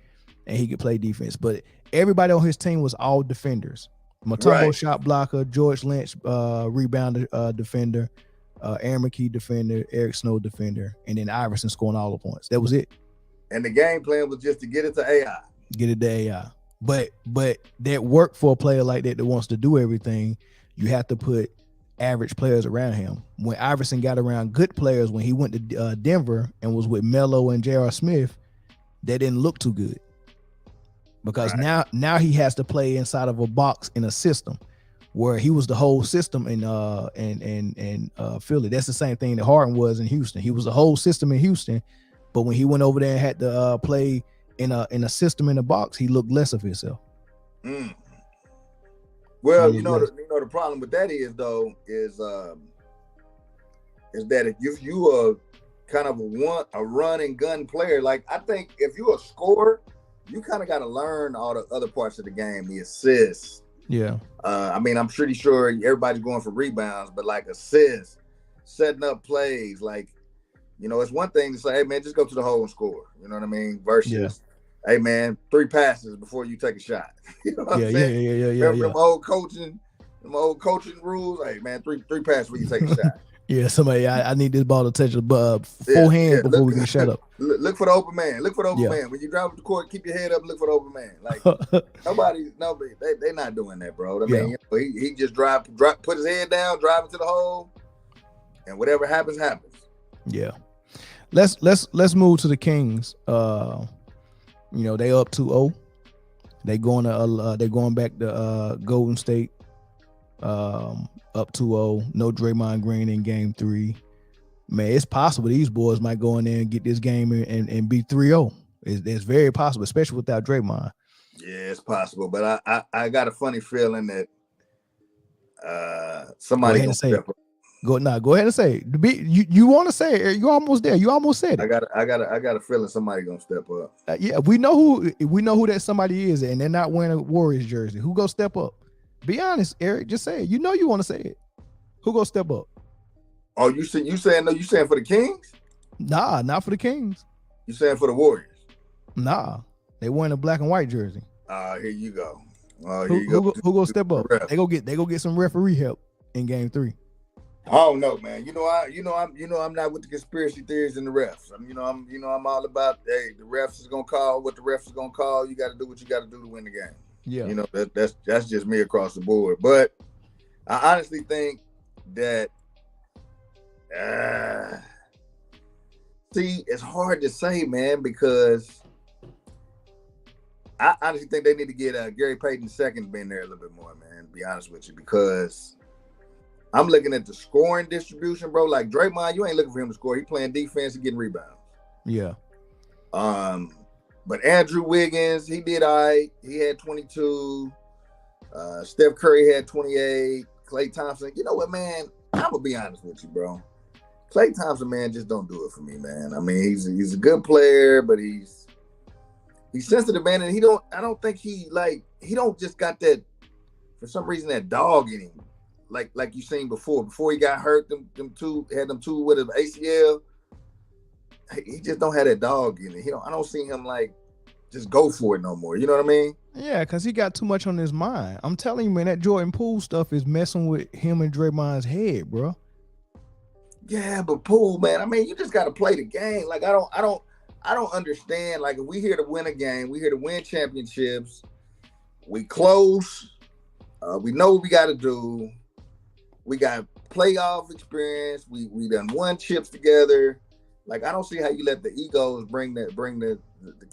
S1: and he can play defense. But everybody on his team was all defenders. Mutombo shot blocker, George Lynch rebounder defender, Aaron McKee defender, Eric Snow defender, and then Iverson scoring all the points. That was it.
S2: And the game plan was just to get it to AI.
S1: Get it to AI. But that work for a player like that wants to do everything, you have to put average players around him. When Iverson got around good players, when he went to Denver and was with Melo and J.R. Smith, that didn't look too good because now he has to play inside of a box in a system where he was the whole system in Philly. That's the same thing that Harden was in Houston. He was the whole system in Houston, but when he went over there and had to play in a system in a box, he looked less of himself.
S2: Well, you know the problem with that is that if you are kind of a run and gun player, like I think if you're a scorer, you kind of got to learn all the other parts of the game, the assists.
S1: Yeah.
S2: I mean, I'm pretty sure everybody's going for rebounds, but like assists, setting up plays, like, it's one thing to say, hey man, just go to the hole and score. You know what I mean? Versus, hey man, 3 passes before you take a shot. You know what I'm saying?
S1: Yeah.
S2: Remember them old coaching rules? Hey man, three passes before you take a shot.
S1: Yeah, somebody, I need this ball to touch the full hand before we can shut up.
S2: Look for the open man. Look for the open man. When you drive up the court, keep your head up and look for the open man. Like nobody, they're not doing that, bro. I mean, he just drive, put his head down, drive into the hole, and whatever happens, happens.
S1: Yeah. Let's move to the Kings. They up 2-0. They going back to Golden State. Up 2-0. No Draymond Green in game 3. Man, it's possible these boys might go in there and get this game and be 3-0. It's very possible, especially without Draymond.
S2: Yeah, it's possible, but I got a funny feeling that somebody gonna step up.
S1: Go ahead and say it. You want to say it? You almost there. You almost said it.
S2: I got a feeling somebody gonna step up.
S1: Yeah, we know who that somebody is, and they're not wearing a Warriors jersey. Who gonna step up? Be honest, Eric. Just say it. You know you want to say it. Who gonna step up?
S2: Oh, you saying for the Kings?
S1: Nah, not for the Kings.
S2: You saying for the Warriors?
S1: Nah, they wearing a black and white jersey.
S2: Here you go.
S1: Who gonna step up? They go get some referee help in game 3.
S2: I don't know, man. I'm not with the conspiracy theories and the refs. I'm all about, hey, the refs is gonna call what the refs is gonna call. You got to do what you got to do to win the game.
S1: Yeah,
S2: that's just me across the board. But I honestly think that it's hard to say, man, because I honestly think they need to get Gary Payton II been there a little bit more, man, to be honest with you, because I'm looking at the scoring distribution, bro. Like Draymond, you ain't looking for him to score. He playing defense and getting rebounds.
S1: Yeah.
S2: But Andrew Wiggins, he did all right. He had 22. Steph Curry had 28. Klay Thompson. You know what, man? I'm going to be honest with you, bro. Klay Thompson, man, just don't do it for me, man. I mean, he's a good player, but he's sensitive, man, and I don't think he don't just got that, for some reason, that dog in him. Like you seen before he got hurt, them two with his ACL. He just don't have that dog in it. I don't see him like just go for it no more. You know what I mean?
S1: Yeah, because he got too much on his mind. I'm telling you, man, that Jordan Poole stuff is messing with him and Draymond's head, bro.
S2: Yeah, but Poole, man, I mean, you just got to play the game. Like, I don't understand. Like, if we here to win a game, we here to win championships. We close. We know what we got to do. We got playoff experience. We done won chips together. Like, I don't see how you let the egos bring the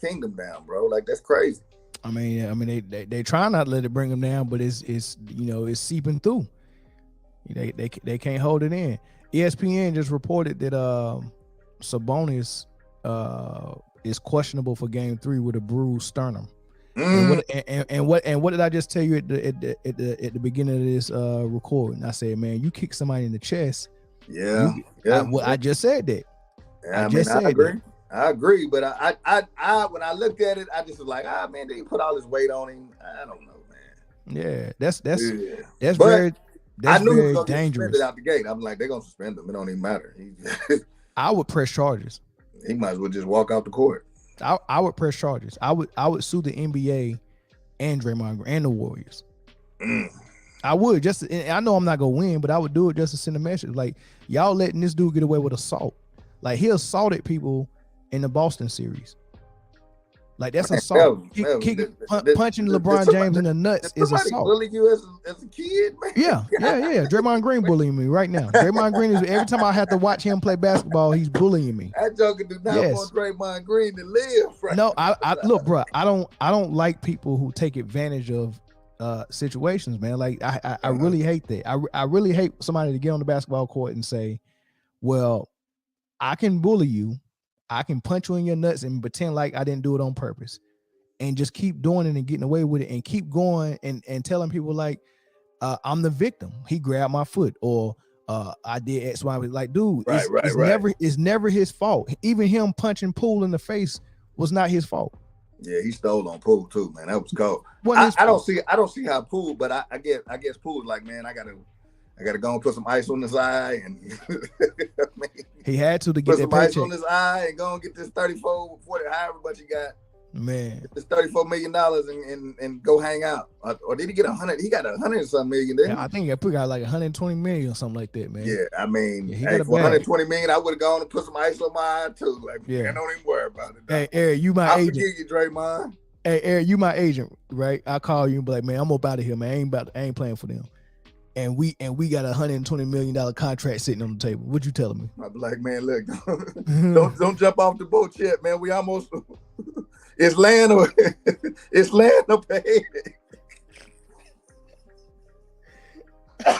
S2: kingdom down, bro. Like, that's crazy.
S1: I mean, they try not to let it bring them down, but it's it's seeping through. They can't hold it in. ESPN just reported that Sabonis is questionable for Game 3 with a bruised sternum. And what did I just tell you at the beginning of this recording? I said, man, you kick somebody in the chest.
S2: Yeah,
S1: I just said that.
S2: I agree, but I when I looked at it, I just was like, man, they put all this weight on him. I don't know, man.
S1: Yeah, that's
S2: but
S1: very
S2: I knew he was
S1: dangerous.
S2: gonna get suspended out the gate. I'm like, they're gonna suspend him. It don't even matter.
S1: I would press charges.
S2: He might as well just walk out the court.
S1: I would press charges. I would sue the NBA and Draymond Green and the Warriors. I would I know I'm not gonna win, but I would do it just to send a message. Like, y'all letting this dude get away with assault. Like, he assaulted people in the Boston series. Like, that's assault. Punching LeBron James in the nuts is assault.
S2: Bully you as a kid, man?
S1: Yeah. Draymond Green bullying me right now. Draymond Green is, every time I have to watch him play basketball, he's bullying me.
S2: That joker do not want Draymond Green to live. Right?
S1: No, I look, bro. I don't like people who take advantage of situations, man. Like, I really hate that. I really hate somebody to get on the basketball court and say, well, I can bully you, I can punch you in your nuts and pretend like I didn't do it on purpose, and just keep doing it and getting away with it and keep going and telling people like, I'm the victim. He grabbed my foot, or I did X, Y. Like, dude, it's never his fault. Even him punching Poole in the face was not his fault.
S2: Yeah, he stole on Poole too, man. That was cold. I don't see how Poole, but I guess Poole's like, man, I gotta go and put some ice on his eye, and
S1: he had to get
S2: put
S1: that
S2: some
S1: paycheck.
S2: Ice on his eye and go and get this 34, 40, however much he got.
S1: Man,
S2: get this $34 million and go hang out. Or did he get 100? He got 100 something million. Didn't he?
S1: I think he got like 120 million or something like that, man.
S2: Yeah, I mean, for 120 million, I would have gone and put some ice on my eye too. Like, man, don't even worry about it.
S1: Hey, Eric, you my agent.
S2: I forgive you, Draymond.
S1: Hey, Eric, you my agent, right? I call you and be like, man, I'm up out of here, man. I ain't playing for them. And we got a $120 million contract sitting on the table. What you telling me?
S2: I'd be like, man, look, don't jump off the boat yet, man. We almost it's land or paid.
S1: I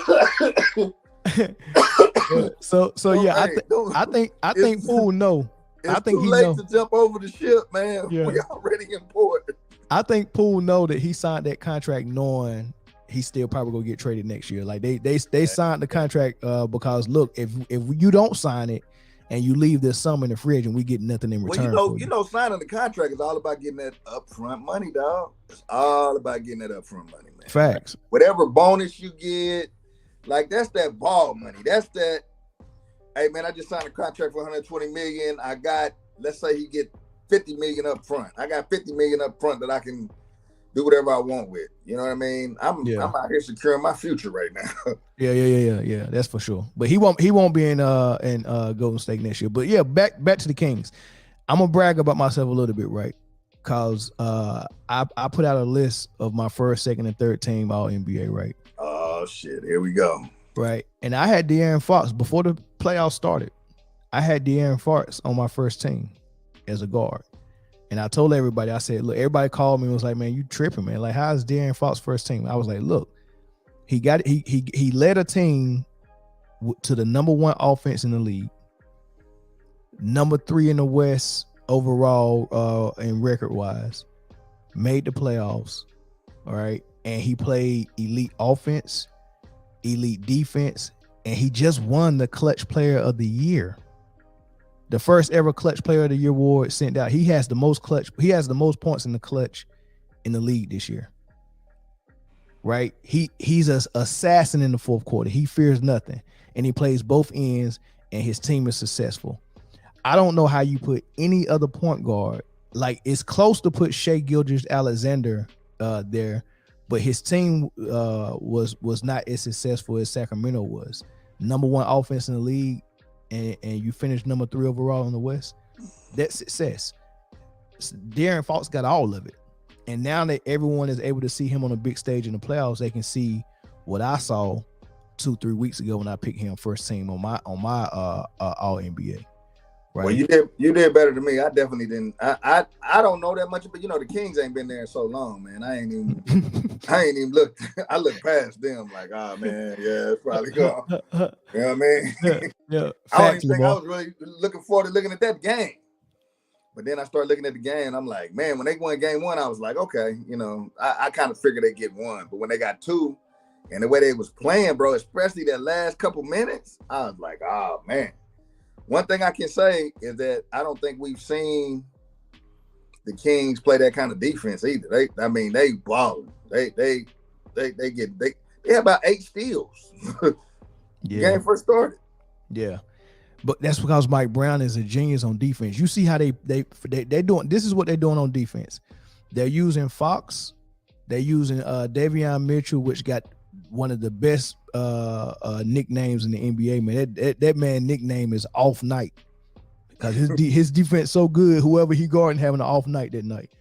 S1: think Poole know.
S2: I think too late to jump over the ship, man. Yeah. We already in port.
S1: I think Poole know that he signed that contract knowing he's still probably gonna get traded next year. Like they signed the contract because look, if you don't sign it and you leave this summer in the fridge and we get nothing in return.
S2: Well, you know, signing the contract is all about getting that upfront money, dog. It's all about getting that upfront money, man.
S1: Facts.
S2: Like, whatever bonus you get, like that's that ball money. That's that. Hey man, I just signed a contract for 120 million. I got, let's say he get 50 million up front. I got 50 million up front that I can do whatever I want with. You know what I mean? I'm out here securing my future right now.
S1: Yeah. That's for sure. But he won't be in Golden State next year. But yeah, back to the Kings. I'm gonna brag about myself a little bit, right? Cause I put out a list of my first, second, and third team all NBA, right?
S2: Oh shit, here we go.
S1: Right. And I had De'Aaron Fox before the playoffs started. I had De'Aaron Fox on my first team as a guard. And I told everybody, I said, look, everybody called me and was like, man, you tripping, man. Like, how is De'Aaron Fox first team? I was like, look, he led a team to the number 1 offense in the league, number 3 in the West overall and record wise, made the playoffs. All right. And he played elite offense, elite defense, and he just won the Clutch Player of the Year. The first ever Clutch Player of the Year award sent out. He has the most clutch. He has the most points in the clutch in the league this year. Right? He's an assassin in the fourth quarter. He fears nothing, and he plays both ends, and his team is successful. I don't know how you put any other point guard. Like, it's close to put Shai Gilgeous-Alexander there, but his team was not as successful as Sacramento was. Number one offense in the league, and you finished number 3 overall in the West. That's success. De'Aaron Fox got all of it. And now that everyone is able to see him on a big stage in the playoffs, they can see what I saw 2-3 weeks ago when I picked him first team on my All NBA. Right.
S2: Well, you did better than me. I definitely didn't. I don't know that much, but the Kings ain't been there so long, man. I ain't even looked. I looked past them like, oh man, yeah, it's probably gone. You know what I mean?
S1: Yeah.
S2: I don't even think I was really looking forward to looking at that game. But then I started looking at the game, and I'm like, man, when they won game 1, I was like, okay, I kind of figured they'd get 1. But when they got 2, and the way they was playing, bro, especially that last couple minutes, I was like, oh man. One thing I can say is that I don't think we've seen the Kings play that kind of defense either. They balling. They have about 8 steals.
S1: Yeah.
S2: Game first started.
S1: Yeah. But that's because Mike Brown is a genius on defense. You see how they doing. This is what they're doing on defense. They're using Fox. They're using Davion Mitchell, which got one of the best nicknames in the NBA. Man, that man nickname is Off Night because his defense so good. Whoever he guarding having an off night that night.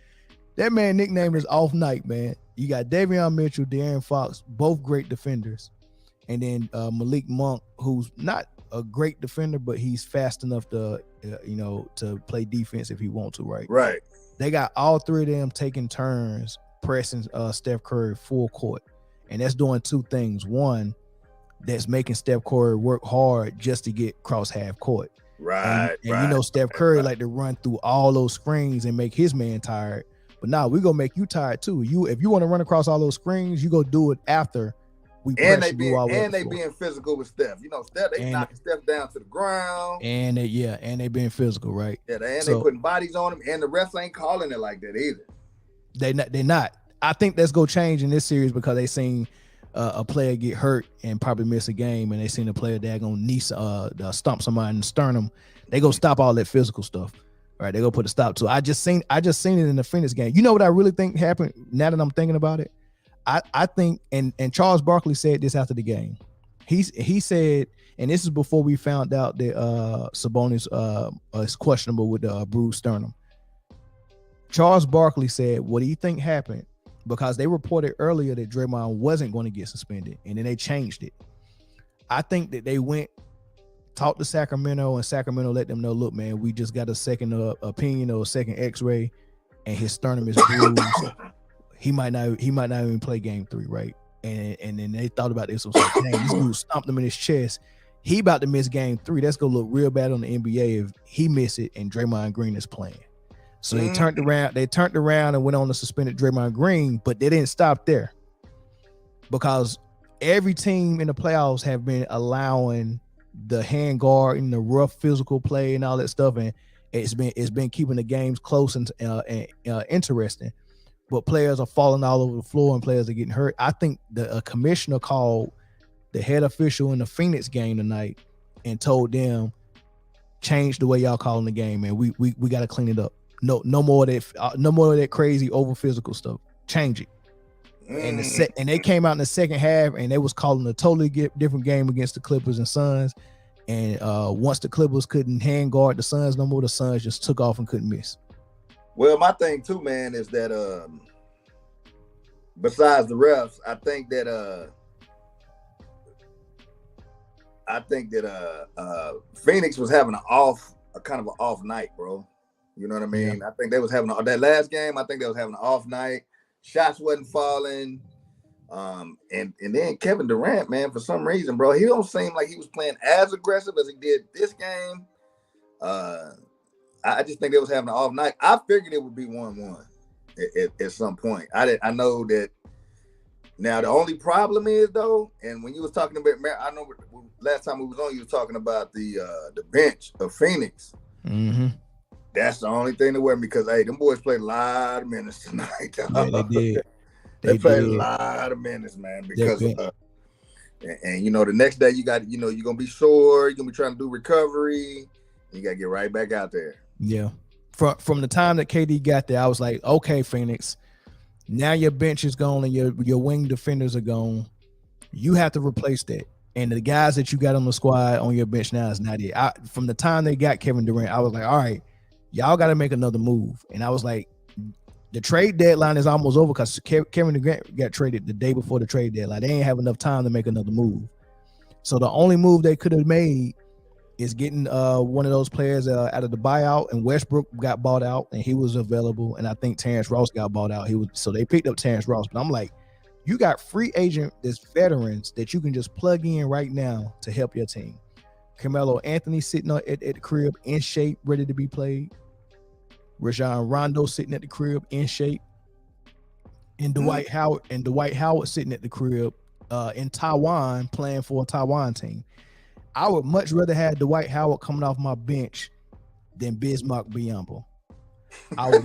S1: That man nickname is Off Night, man. You got Davion Mitchell, De'Aaron Fox, both great defenders, and then Malik Monk, who's not a great defender, but he's fast enough to to play defense if he wants to. Right. They got all 3 of them taking turns pressing Steph Curry full court. And that's doing 2 things. One, that's making Steph Curry work hard just to get cross half court.
S2: Right.
S1: And Steph Curry like to run through all those screens and make his man tired. But now we're gonna make you tired too. If you want to run across all those screens, you go do it after we press you.
S2: They being physical with Steph. Steph, they knocking Steph down to the ground.
S1: And they being physical, right?
S2: Yeah, they putting bodies on him, and the refs ain't calling it like that either.
S1: They're not. I think that's gonna change in this series because they seen a player get hurt and probably miss a game, and they seen a player that gonna stomp somebody in the sternum. They gonna stop all that physical stuff, right? They gonna put a stop to it. I just seen it in the Phoenix game. You know what I really think happened? Now that I'm thinking about it, I think, and Charles Barkley said this after the game. He said, and this is before we found out that Sabonis is questionable with the bruised sternum. Charles Barkley said, what do you think happened? Because they reported earlier that Draymond wasn't going to get suspended, and then they changed it. I think that they talked to Sacramento, and Sacramento let them know, look, man, we just got a second opinion or a second X-ray, and his sternum is bruised. He might not even play game 3, right? And then they thought about this. It was like, dang, this dude stomped him in his chest. He about to miss game 3. That's gonna look real bad on the NBA if he miss it and Draymond Green is playing. So they turned around and went on to suspended Draymond Green, but they didn't stop there because every team in the playoffs have been allowing the hand guard and the rough physical play and all that stuff, and it's been keeping the games close and interesting. But players are falling all over the floor and players are getting hurt. I think the commissioner called the head official in the Phoenix game tonight and told them, change the way y'all calling the game, man. We got to clean it up. No more of that crazy over physical stuff. Change it. And they came out in the second half and they was calling a totally different game against the Clippers and Suns. And once the Clippers couldn't hand guard the Suns no more, the Suns just took off and couldn't miss.
S2: Well, my thing too, man, is that besides the refs, I think that Phoenix was having a kind of an off night, bro. You know what I mean? Yeah. I think they was having that last game. I think they was having an off night. Shots wasn't falling. And then Kevin Durant, man, for some reason, bro, he don't seem like he was playing as aggressive as he did this game. I just think they was having an off night. I figured it would be 1-1 at some point. I know that Now the only problem is though, and when you was talking about, I know last time we was on, you was talking about the bench of Phoenix.
S1: Mm-hmm.
S2: That's the only thing to worry me because hey, them boys played a lot of minutes tonight.
S1: Yeah, they did.
S2: They played a lot of minutes, man. Because and you know the next day you got you're gonna be sore. You're gonna be trying to do recovery. You gotta get right back out there.
S1: Yeah. From the time that KD got there, I was like, okay, Phoenix. Now your bench is gone and your wing defenders are gone. You have to replace that. And the guys that you got on the squad on your bench now is not it. From the time they got Kevin Durant, I was like, all right, y'all got to make another move. And I was like, the trade deadline is almost over because Kevin Durant got traded the day before the trade deadline. They ain't have enough time to make another move. So the only move they could have made is getting one of those players out of the buyout, and Westbrook got bought out and he was available, and I think Terrence Ross got bought out. So they picked up Terrence Ross, but I'm like, you got free agent that's veterans that you can just plug in right now to help your team. Carmelo Anthony sitting at the crib in shape, ready to be played. Rajon Rondo sitting at the crib in shape, and Dwight Howard sitting at the crib in Taiwan playing for a Taiwan team. I would much rather have Dwight Howard coming off my bench than Bismack Biyombo. I would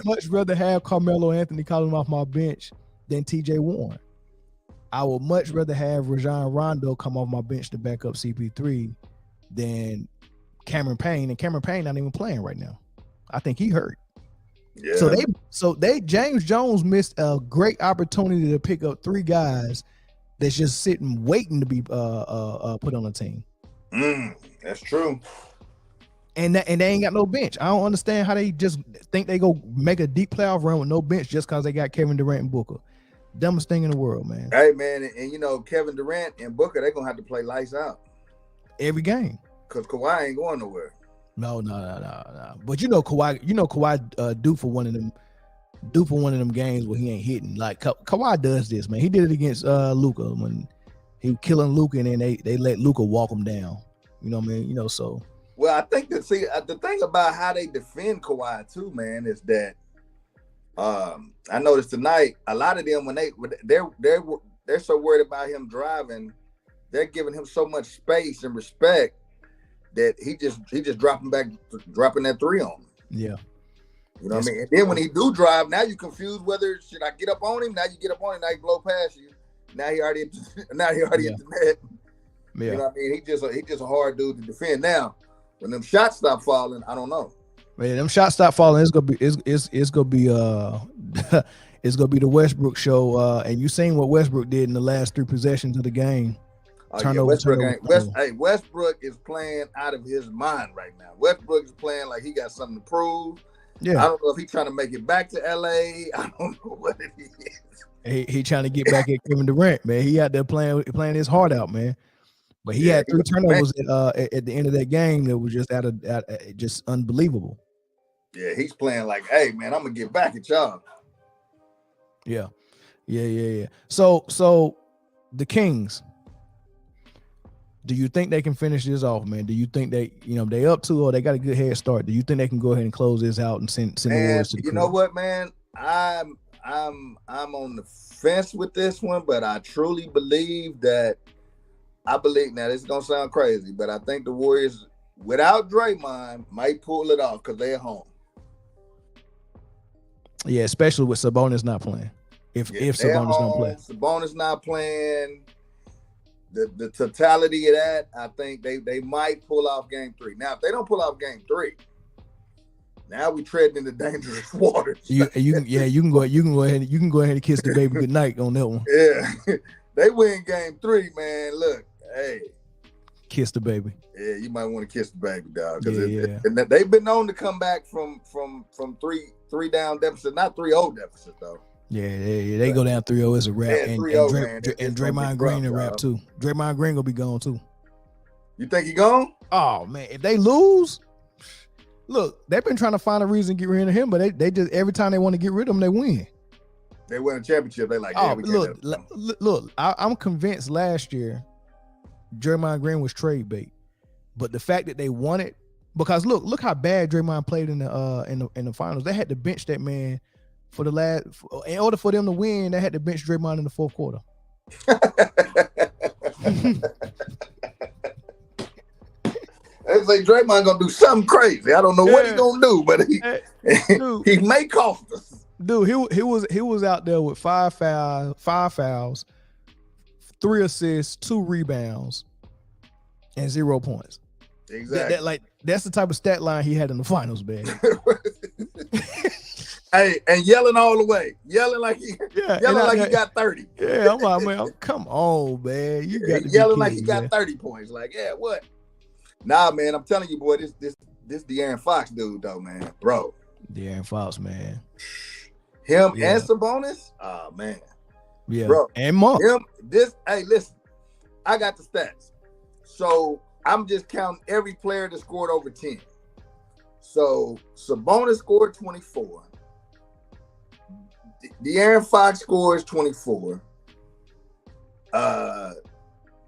S1: much rather have Carmelo Anthony coming off my bench than TJ Warren. I would much rather have Rajon Rondo come off my bench to back up CP3 than Cameron Payne. And Cameron Payne not even playing right now. I think he hurt. Yeah. So James Jones missed a great opportunity to pick up three guys that's just sitting waiting to be put on a team.
S2: That's true.
S1: And they ain't got no bench. I don't understand how they just think they go make a deep playoff run with no bench just because they got Kevin Durant and Booker. Dumbest thing in the world, man.
S2: Hey, man, and you know Kevin Durant and Booker, they're gonna have to play lights out
S1: every game
S2: because Kawhi ain't going nowhere.
S1: No. But you know Kawhi due for one of them games where he ain't hitting. Like Kawhi does this, man. He did it against Luka when he was killing Luka, and then they let Luka walk him down. You know what I mean? You know, so.
S2: Well, I think the thing about how they defend Kawhi too, man, is that I noticed tonight a lot of them when they're so worried about him driving, they're giving him so much space and respect that he just dropping that three on him.
S1: Yeah.
S2: You know what I mean? And then when he do drive, now you confused whether should I get up on him? Now you get up on him, now he blow past you. Now he already at the net. Yeah. You know what I mean? He just a hard dude to defend. Now, when them shots stop falling, I don't know.
S1: Man, them shots stop falling, it's gonna be it's gonna be it's gonna be the Westbrook show. And you seen what Westbrook did in the last 3 possessions of the game.
S2: Westbrook is playing out of his mind right now. Westbrook is playing like he got something to prove. Yeah. I don't know if he's trying to make it back to LA. I don't know what it is.
S1: He trying to get back at Kevin Durant, man. He out there playing his heart out, man. But he had 3 turnovers at the end of that game that was just just unbelievable.
S2: Yeah, he's playing like, hey, man, I'm gonna get back at y'all.
S1: Yeah. So the Kings. Do you think they can finish this off, man? Do you think they up to, or they got a good head start? Do you think they can go ahead and close this out and send the Warriors to the crib?
S2: You know what, man? I'm on the fence with this one, but I truly believe now this is gonna sound crazy, but I think the Warriors without Draymond might pull it off because they're home.
S1: Yeah, especially with Sabonis not playing. If Sabonis don't play.
S2: Sabonis not playing. The totality of that, I think they might pull off game 3. Now, if they don't pull off game 3, now we treading into dangerous waters.
S1: You can go ahead and kiss the baby goodnight on that one.
S2: Yeah. They win game 3, man. Look, hey.
S1: Kiss the baby.
S2: Yeah, you might want to kiss the baby, dog. Because they've been known to come back from 3 down deficit, not 3-0 deficit though.
S1: Yeah, they go down 3-0. It's a wrap.
S2: Yeah,
S1: and Draymond Green a wrap too. Draymond Green gonna be gone too.
S2: You think he gone?
S1: Oh man, if they lose, look, they've been trying to find a reason to get rid of him, but they just every time they want to get rid of him, they win.
S2: They win a championship. They like,
S1: look. I'm convinced last year Draymond Green was trade bait, but the fact that they won it, because look how bad Draymond played in the finals. They had to bench that man in order for them to win, they had to bench Draymond in the fourth quarter.
S2: They say Draymond gonna do something crazy. I don't know what he's gonna do, but he may cost us.
S1: Dude, he was out there with five fouls, 3 assists, 2 rebounds, and 0 points.
S2: Exactly.
S1: That's the type of stat line he had in the finals, man.
S2: Hey, and yelling all the way, yelling like he got 30.
S1: Yeah, I'm like, man, come on, man, you got to
S2: yelling like he got 30 points. Like, yeah, what? Nah, man, I'm telling you, boy, this De'Aaron Fox dude, though, man, bro.
S1: De'Aaron Fox, man.
S2: Him and Sabonis, oh man,
S1: yeah,
S2: bro,
S1: and Monk.
S2: Hey, listen, I got the stats, so I'm just counting every player that scored over 10. So Sabonis scored 24. De'Aaron Fox scores 24.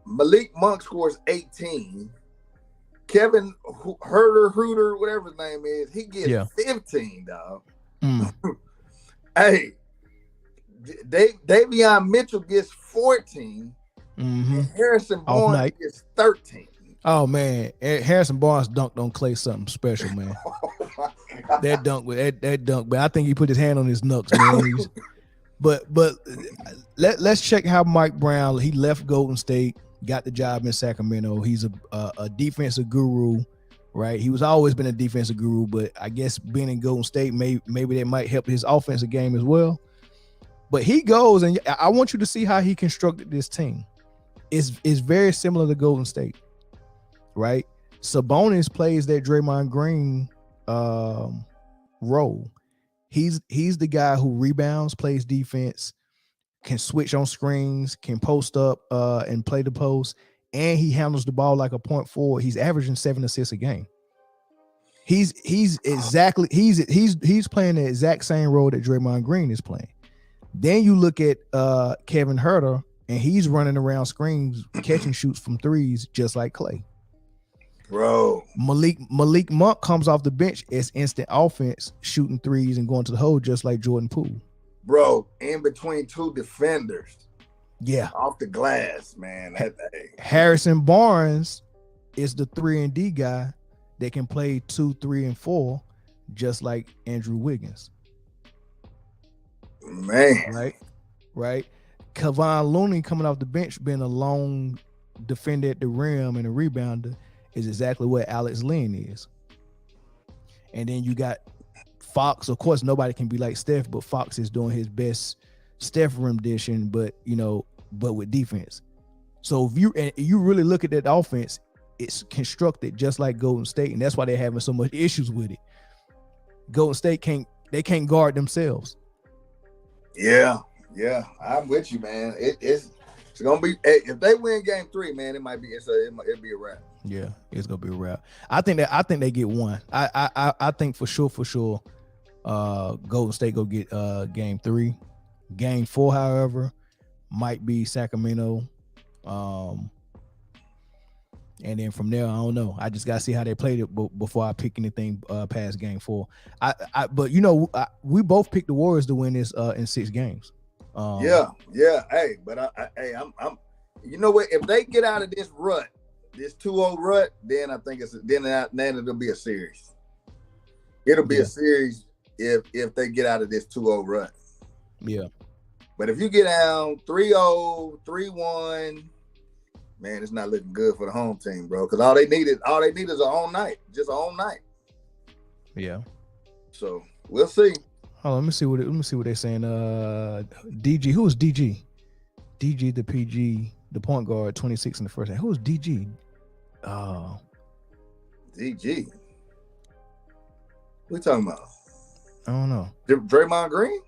S2: Malik Monk scores 18. Kevin Hooter, whatever his name is, he gets 15, dog. Hey, Davion Mitchell gets 14. And Harrison Barnes gets 13.
S1: Oh man, Harrison Barnes dunked on Clay something special, man. That dunk, but I think he put his hand on his knucks, man. But let's check how Mike Brown, he left Golden State, got the job in Sacramento. He's a defensive guru, right? He was always been a defensive guru, but I guess being in Golden State, maybe that might help his offensive game as well. But he goes, and I want you to see how he constructed this team. It's very similar to Golden State, right? Sabonis plays that Draymond Green role. He's the guy who rebounds, plays defense, can switch on screens, can post up and play the post, and he handles the ball like a point forward. He's averaging 7 assists a game. He's playing the exact same role that Draymond Green is playing. Then you look at Kevin Huerter, and he's running around screens, catching shoots from threes just like Clay.
S2: Bro,
S1: Malik Monk comes off the bench as instant offense, shooting threes and going to the hole just like Jordan Poole.
S2: Bro, in between two defenders.
S1: Yeah.
S2: Off the glass, man.
S1: Harrison Barnes is the 3-and-D guy that can play 2, 3, and 4, just like Andrew Wiggins.
S2: Man.
S1: Right. Kevon Looney coming off the bench, being a lone defender at the rim and a rebounder, is exactly what Alex Len is. And then you got Fox. Of course, nobody can be like Steph, but Fox is doing his best Steph rendition, but with defense. So if you really look at that offense, it's constructed just like Golden State, and that's why they're having so much issues with it. Golden State can't guard themselves.
S2: Yeah, I'm with you, man. It's gonna be, if they win Game 3, man, it'll be a wrap.
S1: Yeah, it's gonna be a wrap. I think they get one. I think for sure. Golden State go get Game 3. Game 4, however, might be Sacramento. And then from there, I don't know. I just gotta see how they played it before I pick anything past Game 4. But we both picked the Warriors to win this in 6 games.
S2: Yeah. Hey, but I'm. You know what? If they get out of this rut, this 2-0 rut, then I think then it'll be a series. It'll be a series if they get out of this 2-0 rut.
S1: Yeah.
S2: But if you get down 3-0, 3-1, man, it's not looking good for the home team, bro. Because all they need is a home night, just a home night.
S1: Yeah.
S2: So we'll see.
S1: Oh, let me see what they're saying. DG, who is DG? DG the PG, the point guard, 26 in the first half. Who is DG?
S2: DG. What are you talking about?
S1: I don't know.
S2: Draymond Green?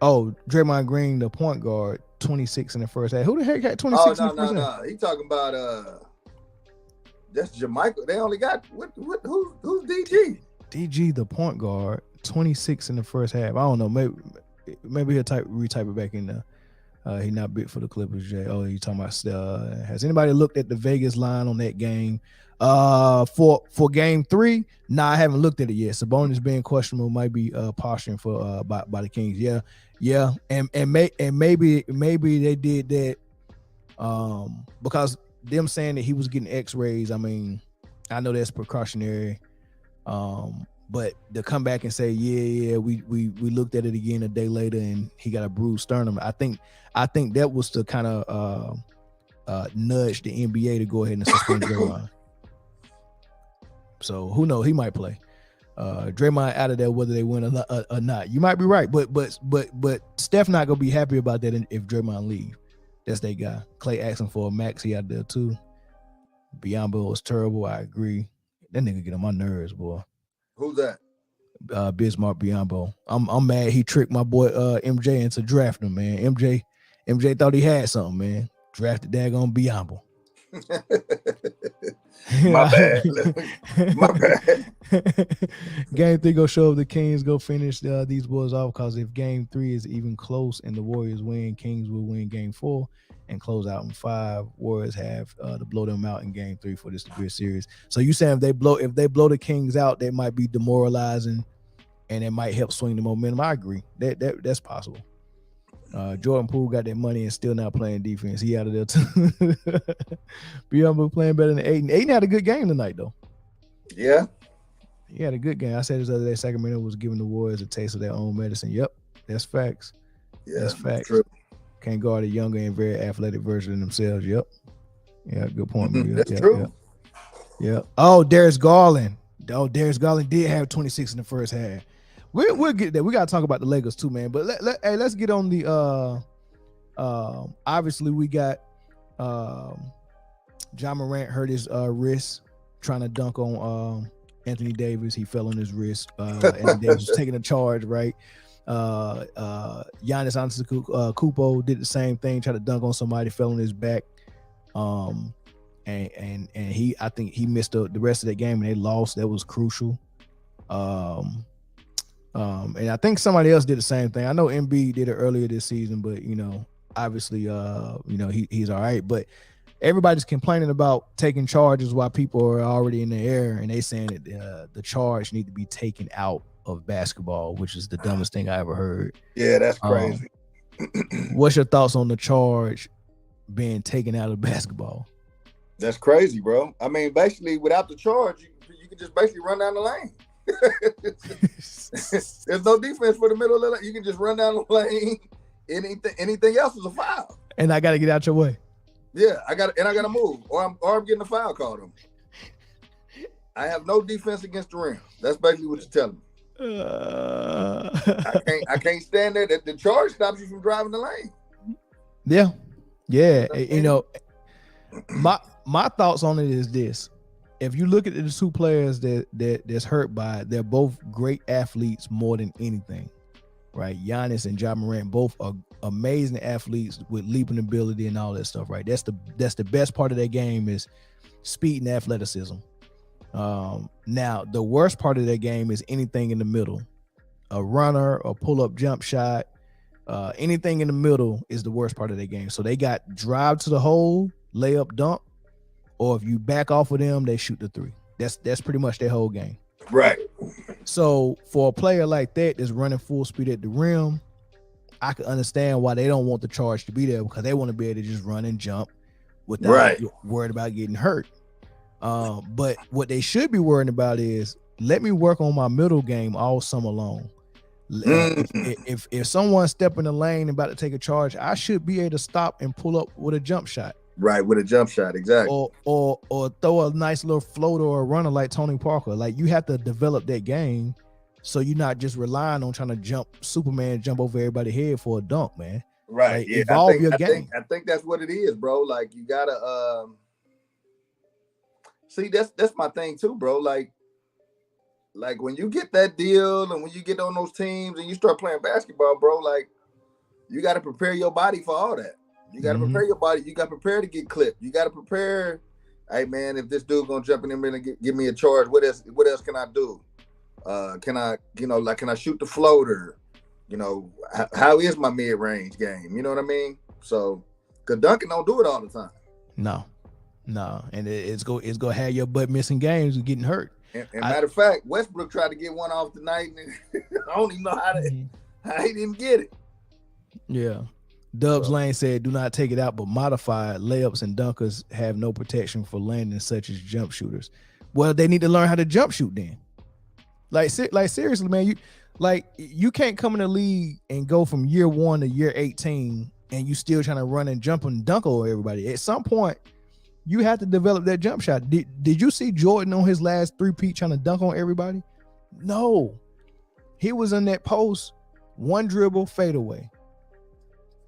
S1: Oh, Draymond Green, the point guard, 26 in the first half. Who the heck got 26 in the first half?
S2: He talking about that's Jamaica. They only got who's DG?
S1: DG, the point guard, 26 in the first half. I don't know. Maybe he'll retype it back in there. He not big for the Clippers, Jay. Oh, you talking about? Has anybody looked at the Vegas line on that game? For game 3, nah, I haven't looked at it yet. Sabonis being questionable might be posturing for by the Kings. Yeah, and maybe they did that because them saying that he was getting X-rays. I mean, I know that's precautionary. But to come back and say, we looked at it again a day later and he got a bruised sternum. I think that was to kind of nudge the NBA to go ahead and suspend Draymond. So who knows? He might play. Draymond out of there whether they win or not. You might be right, but Steph not gonna be happy about that if Draymond leave. That's their guy. Clay asking for a max. He out there too. Biombo was terrible. I agree. That nigga get on my nerves, boy.
S2: Who's that?
S1: Bismarck Biombo. I'm mad he tricked my boy MJ into drafting him, man. MJ thought he had something, man. Drafted daggone Biombo.
S2: My bad.
S1: Game 3 go show if the Kings go finish these boys off, because if game 3 is even close and the Warriors win, Kings will win game 4 and close out in 5. Warriors have to blow them out in game 3 for this to be a series. So you saying if they blow the Kings out, they might be demoralizing and it might help swing the momentum. I agree. That's possible. Jordan Poole got that money and still not playing defense. He out of there too. Biombo playing better than Aiden. Aiden had a good game tonight though.
S2: Yeah.
S1: He had a good game. I said this other day, Sacramento was giving the Warriors a taste of their own medicine. Yep, that's facts.
S2: Yeah,
S1: that's facts.
S2: True.
S1: Can't guard a younger and very athletic version of themselves. Yep. Yeah, good point.
S2: That's true.
S1: Yeah. Oh, Darius Garland. Darius Garland did have 26 in the first half. We'll get there. We gotta talk about the Lakers too, man. But let's get on the obviously we got John Morant hurt his wrist trying to dunk on Anthony Davis. He fell on his wrist. Anthony Davis was taking a charge, right? Giannis Antetokounmpo did the same thing, tried to dunk on somebody, fell on his back. And I think he missed the rest of that game and they lost. That was crucial. And I think somebody else did the same thing. I know Embiid did it earlier this season, but obviously he's all right. But everybody's complaining about taking charges while people are already in the air, and they saying that the charge need to be taken out of basketball, which is the dumbest thing I ever heard.
S2: Yeah, that's crazy.
S1: What's your thoughts on the charge being taken out of basketball?
S2: That's crazy, bro. I mean, basically, without the charge, you can just basically run down the lane. There's no defense for the middle of the lane. You can just run down the lane. Anything else is a foul.
S1: And I got to get out your way.
S2: Yeah, I got to move, or I'm getting a foul called on me. I have no defense against the rim. That's basically what you're telling me. I can't stand there. The charge stops you from driving the lane.
S1: Yeah. My thoughts on it is this. If you look at the two players that's hurt by it, they're both great athletes more than anything, right? Giannis and Ja Morant both are amazing athletes with leaping ability and all that stuff, right? That's the best part of their game is speed and athleticism. Now, the worst part of their game is anything in the middle. A runner, a pull-up jump shot, anything in the middle is the worst part of their game. So they got drive to the hole, layup, dunk, or if you back off of them, they shoot the three. That's pretty much their whole game.
S2: Right.
S1: So for a player like that that's running full speed at the rim, I can understand why they don't want the charge to be there, because they want to be able to just run and jump without worried about getting hurt. But what they should be worrying about is, let me work on my middle game all summer long. If someone step in the lane and about to take a charge, I should be able to stop and pull up with a jump shot.
S2: Right, with a jump shot, exactly.
S1: Or throw a nice little floater or a runner like Tony Parker. Like, you have to develop that game, so you're not just relying on trying to jump over everybody's head for a dunk, man.
S2: Right.
S1: Like,
S2: yeah.
S1: evolve your game.
S2: I think that's what it is, bro. Like, you gotta see, that's my thing too, bro. Like when you get that deal and when you get on those teams and you start playing basketball, bro, like, you got to prepare your body for all that. You got to prepare your body. You got to prepare to get clipped. You got to prepare. Hey, man, if this dude gonna jump in there and give me a charge, what else can I do? Can I shoot the floater? How is my mid-range game? You know what I mean? So, because Duncan don't do it all the time.
S1: No, and it's gonna have your butt missing games and getting hurt.
S2: And matter of fact, Westbrook tried to get one off tonight, and I don't even know how he didn't get it.
S1: Yeah. Dubs Lane said, "Do not take it out, but modify layups and dunkers have no protection for landing such as jump shooters." Well, they need to learn how to jump shoot then. Like seriously, man, you can't come in the league and go from year 1 to year 18 and you still trying to run and jump and dunk over everybody. At some point, you have to develop that jump shot. Did you see Jordan on his last three-peat trying to dunk on everybody? No. He was in that post, one dribble, fadeaway.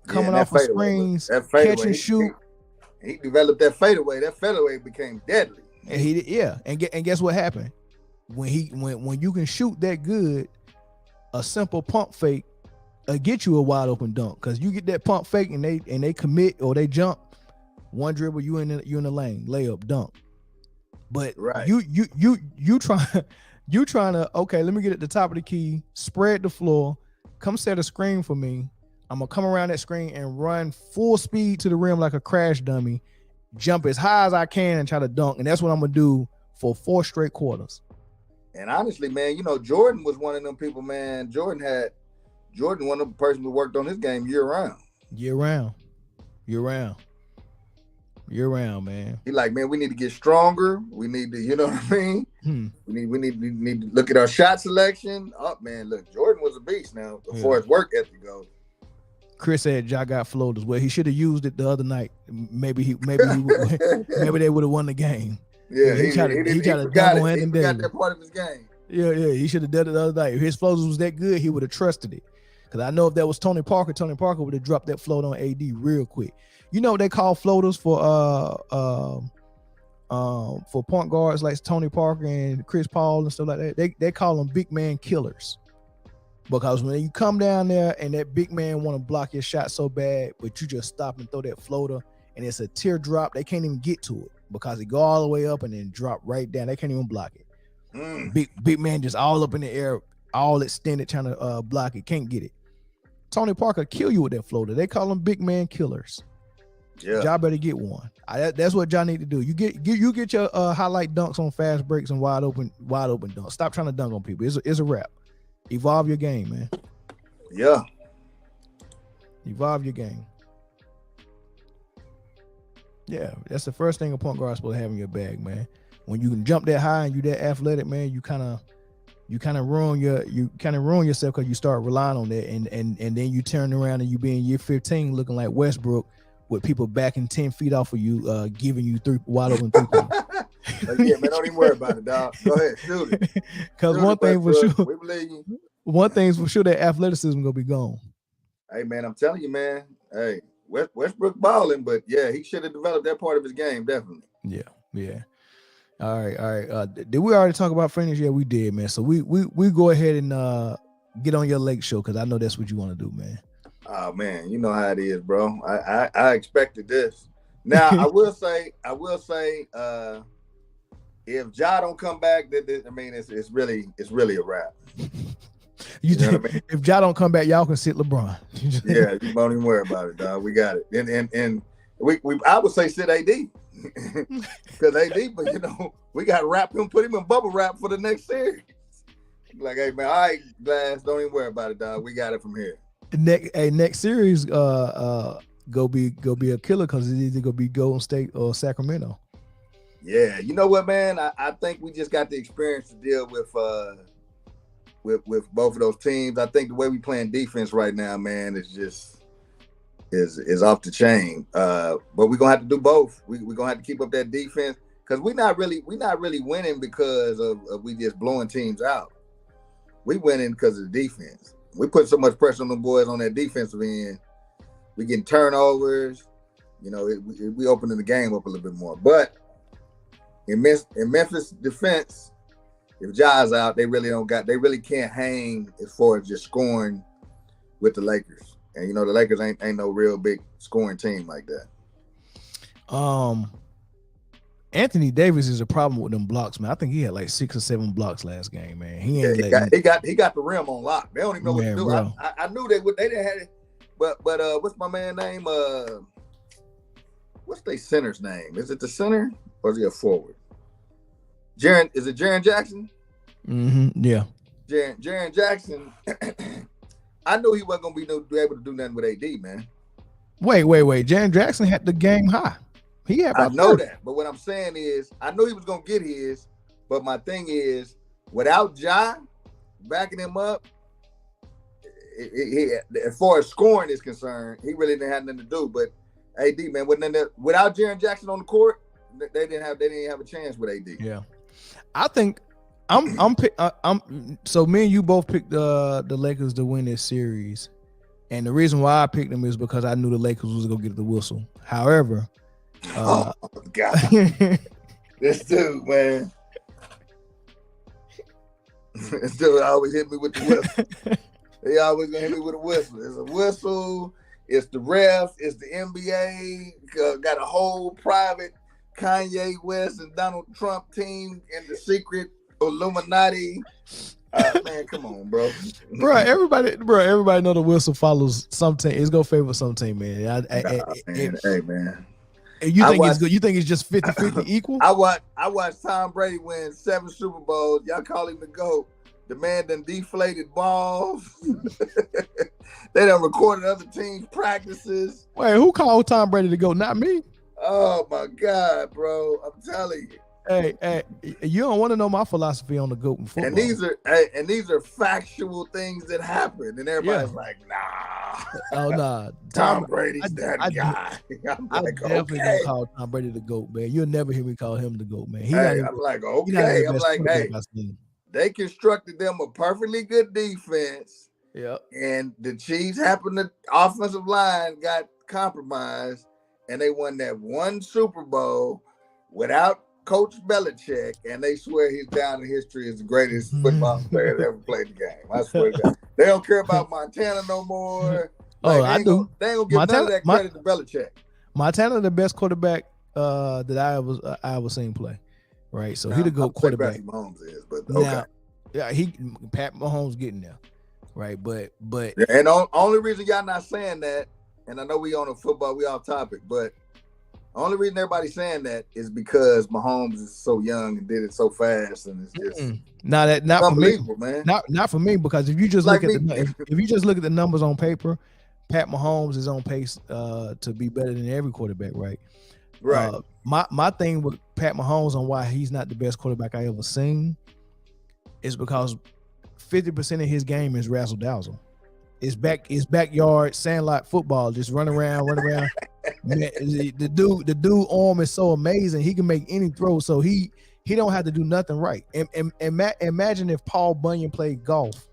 S1: Coming off of screens, catch and shoot.
S2: He developed that fadeaway. That fadeaway became deadly.
S1: And and guess what happened? When you can shoot that good, a simple pump fake get you a wide open dunk. Because you get that pump fake and they commit or they jump, one dribble, you in the lane, layup, dunk. But you trying to, okay, let me get at the top of the key, spread the floor, come set a screen for me. I'm gonna come around that screen and run full speed to the rim like a crash dummy, jump as high as I can and try to dunk. And that's what I'm gonna do for 4 straight quarters.
S2: And honestly, man, Jordan was one of them people, man. Jordan, one of the persons who worked on his game year round, man. He like, man, we need to get stronger. We need to, you know what I mean? We need to look at our shot selection. Oh man, look, Jordan was a beast now as far as work ethic goes.
S1: Chris said Ja got floaters. Well, he should have used it the other night. Maybe they would have won the game.
S2: Yeah,
S1: he tried to dunk on Anthony Davis.
S2: He forgot that part of his game.
S1: Yeah, he should have done it the other night. If his floaters was that good, he would have trusted it. Because I know if that was Tony Parker would have dropped that float on AD real quick. You know what they call floaters for point guards like Tony Parker and Chris Paul and stuff like that? They call them big man killers. Because when you come down there and that big man want to block your shot so bad, but you just stop and throw that floater and it's a teardrop, they can't even get to it because it go all the way up and then drop right down. They can't even block it. Big man just all up in the air, all extended trying to block it, can't get it. Tony Parker kill you with that floater. They call them big man killers. Yeah, y'all better get one. That's what y'all need to do. You get your highlight dunks on fast breaks and wide open dunks. Stop trying to dunk on people. It's a wrap. Evolve your game, man.
S2: Yeah.
S1: Evolve your game. Yeah, that's the first thing a point guard is supposed to have in your bag, man. When you can jump that high and you that athletic, man, you kind of ruin yourself because you start relying on that, and then you turn around and you be in year 15 looking like Westbrook with people backing 10 feet off of you, giving you 3 wide open 3 pointers.
S2: Yeah, man, don't even worry about it, dog. Go ahead, shoot it.
S1: Because one thing for sure,
S2: we believe you.
S1: One thing's for sure, that athleticism gonna be gone.
S2: Hey, man, I'm telling you, man. Hey, Westbrook balling, but yeah, he should have developed that part of his game, definitely.
S1: Yeah. All right. Did we already talk about finish? Yeah, we did, man. So we go ahead and get on your lake show because I know that's what you want to do, man.
S2: Oh man, you know how it is, bro. I expected this. Now I will say, if Ja don't come back, I mean, it's really a wrap.
S1: You know what I mean? If Ja don't come back, y'all can sit LeBron.
S2: Yeah, you don't even worry about it, dog. We got it. And we I would say sit AD. Because AD, but we got to wrap him, put him in bubble wrap for the next series. Like, hey man, all right, Glass, don't even worry about it, dog. We got it from here.
S1: Next series, go be a killer because it's either gonna be Golden State or Sacramento.
S2: Yeah, you know what, man? I think we just got the experience to deal with both of those teams. I think the way we playing defense right now, man, is just is off the chain. But we're gonna have to do both. We're gonna have to keep up that defense because we're not really winning because of we just blowing teams out. We winning because of the defense. We put so much pressure on the boys on that defensive end. We getting turnovers. We opening the game up a little bit more. But in Memphis defense, if Ja's out, they really can't hang as far as just scoring with the Lakers. And the Lakers ain't no real big scoring team like that.
S1: Anthony Davis is a problem with them blocks, man. I think he had like 6 or 7 blocks last game, man. He got
S2: the rim on lock. They don't even know what to do. I knew they didn't have it. but what's my man name? What's their center's name? Is it the center or is he a forward? Jaren, is it Jaren Jackson?
S1: Yeah.
S2: Jaren Jackson. I knew he wasn't gonna be able to do nothing with AD, man.
S1: Wait. Jaren Jackson had the game high. He had.
S2: I know that, but what I'm saying is, I knew he was gonna get his. But my thing is, without Ja backing him up, as far as scoring is concerned, he really didn't have nothing to do. But AD, man, without Jaren Jackson on the court, they didn't have a chance with AD.
S1: Yeah, I think so me and you both picked the Lakers to win this series, and the reason why I picked them is because I knew the Lakers was gonna get the whistle. However,
S2: oh God, this dude, man, this dude always hit me with the whistle. They always gonna hit me with a whistle. It's a whistle. It's the refs. It's the NBA. Got a whole private Kanye West and Donald Trump team in the secret Illuminati. Man, come on, bro.
S1: Everybody know the whistle follows some team. It's gonna favor some team, man.
S2: Hey, man.
S1: You think it's good? You think it's just 50-50 equal?
S2: I watched Tom Brady win 7 Super Bowls. Y'all call him the GOAT. The man done deflated balls. They done recorded other teams' practices.
S1: Wait, who called Tom Brady to go? Not me.
S2: Oh my God, bro! I'm telling you.
S1: Hey, you don't want to know my philosophy on the GOAT in football.
S2: And these are factual things that happen, and everybody's like, nah.
S1: Oh nah,
S2: Tom Brady's that guy.
S1: I'm like, definitely gonna call Tom Brady the GOAT, man. You'll never hear me call him the GOAT, man.
S2: I'm like, okay. I'm like, hey. They constructed them a perfectly good defense.
S1: Yep.
S2: And the Chiefs the offensive line got compromised, and they won that one Super Bowl without Coach Belichick, and they swear he's down in history as the greatest football player that ever played the game. I swear to God. They don't care about Montana no more.
S1: I do.
S2: They ain't gonna give none of that credit to Belichick.
S1: Montana, the best quarterback that I ever seen play. Right, so he the GOAT quarterback.
S2: Mahomes is, but okay.
S1: Now, Pat Mahomes getting there, right? But
S2: and the only reason y'all not saying that, and I know we on a football, we off topic, but the only reason everybody's saying that is because Mahomes is so young and did it so fast, and it's just
S1: not
S2: unbelievable,
S1: for me,
S2: man.
S1: Not for me, because if you just look at if you just look at the numbers on paper, Pat Mahomes is on pace to be better than every quarterback, right?
S2: Right.
S1: My thing with Pat Mahomes on why he's not the best quarterback I ever seen is because 50% of his game is razzle dazzle. It's backyard sandlot football, just run around. Man, the dude arm is so amazing. He can make any throw, so he don't have to do nothing right. And imagine if Paul Bunyan played golf,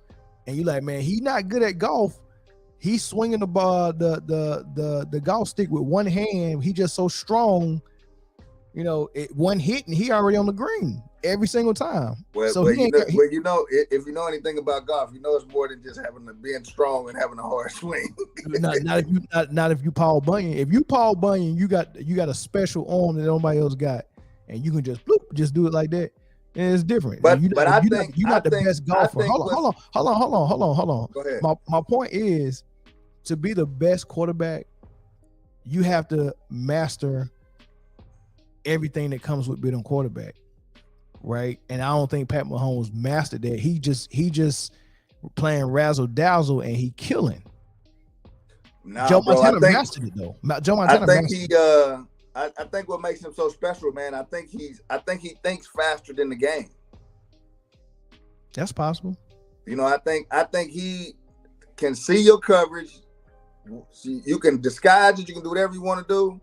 S1: and you like, man, he's not good at golf. He's swinging the ball, the golf stick with one hand. He just so strong, one hit and he already on the green every single time.
S2: Well,
S1: so
S2: if you know anything about golf, you know it's more than just being strong and having a hard swing.
S1: not if you Paul Bunyan. If you Paul Bunyan, you got a special arm that nobody else got, and you can just do it like that. And it's different.
S2: But
S1: you're not the best golfer. Hold on.
S2: Go ahead.
S1: My point is, to be the best quarterback, you have to master everything that comes with being a quarterback, right? And I don't think Pat Mahomes mastered that. He just playing razzle dazzle and he killing.
S2: Nah,
S1: Joe Montana mastered it though. Joe Montana mastered it.
S2: I think what makes him so special, man, I think he thinks faster than the game.
S1: That's possible.
S2: I think he can see your coverage. You can disguise it. You can do whatever you want to do.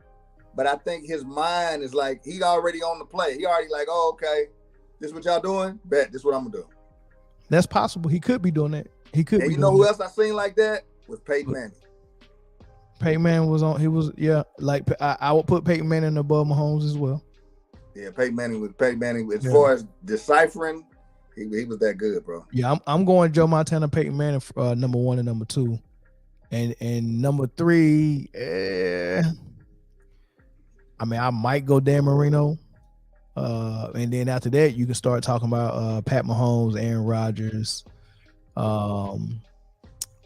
S2: But I think his mind is like, he already on the play. He already like, oh, okay, this is what y'all doing? Bet, this is what I'm going to do.
S1: That's possible. He could be doing that. He could.
S2: And you know who else I seen like that? Was Peyton Manning.
S1: Peyton Manning like I would put Peyton Manning above Mahomes as well.
S2: Yeah, Peyton Manning. As far as deciphering, he was that good, bro.
S1: Yeah, I'm going Joe Montana, Peyton Manning, number 1 and number 2, and number 3. I might go Dan Marino, and then after that, you can start talking about Pat Mahomes, Aaron Rodgers,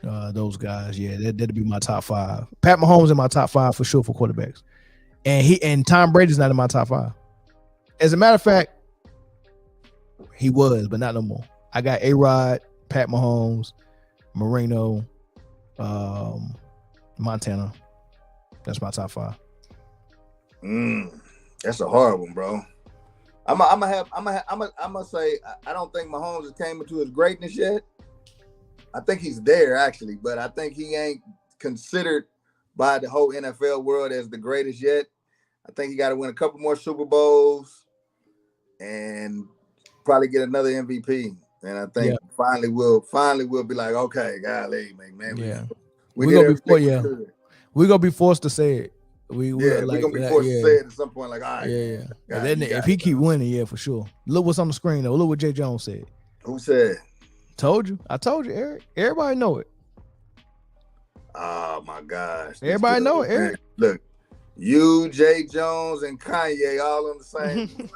S1: Those guys, yeah, that'd be my top 5. Pat Mahomes in my top 5 for sure for quarterbacks, and Tom Brady's not in my top 5. As a matter of fact, he was, but not no more. I got A-Rod, Pat Mahomes, Marino, Montana. That's my top 5.
S2: That's a hard one, bro. I'm gonna say I don't think Mahomes has came into his greatness yet. I think he's there actually, but I think he ain't considered by the whole NFL world as the greatest yet. I think he got to win a couple more Super Bowls and probably get another MVP. And I think finally we'll be like, okay, golly, man.
S1: Yeah,
S2: we
S1: gonna be we're gonna be forced to say it.
S2: We're gonna be forced to say it at some point. Like, all right,
S1: if he keep winning, for sure. Look what's on the screen though. Look what Jay Jones said.
S2: Who said?
S1: Told you. I told you, Eric. Everybody know it.
S2: Oh my gosh.
S1: Everybody know it, Eric.
S2: Look, you, Jay Jones, and Kanye all on the same.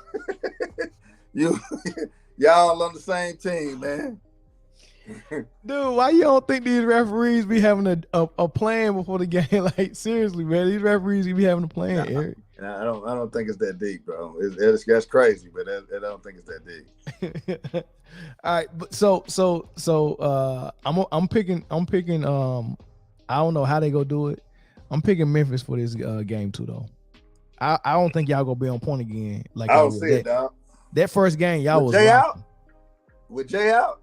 S2: Y'all on the same team, man.
S1: Dude, why you don't think these referees be having a plan before the game? Like, seriously, man, these referees be having a plan, Eric.
S2: I don't think it's that deep, bro. That's crazy, but I don't think it's that deep.
S1: All right, but so I'm picking. I don't know how they gonna do it. I'm picking Memphis for this game too, though. I don't think y'all gonna be on point again. Like
S2: I don't see it, dog.
S1: That first game, y'all was
S2: Jay out. With Jay out.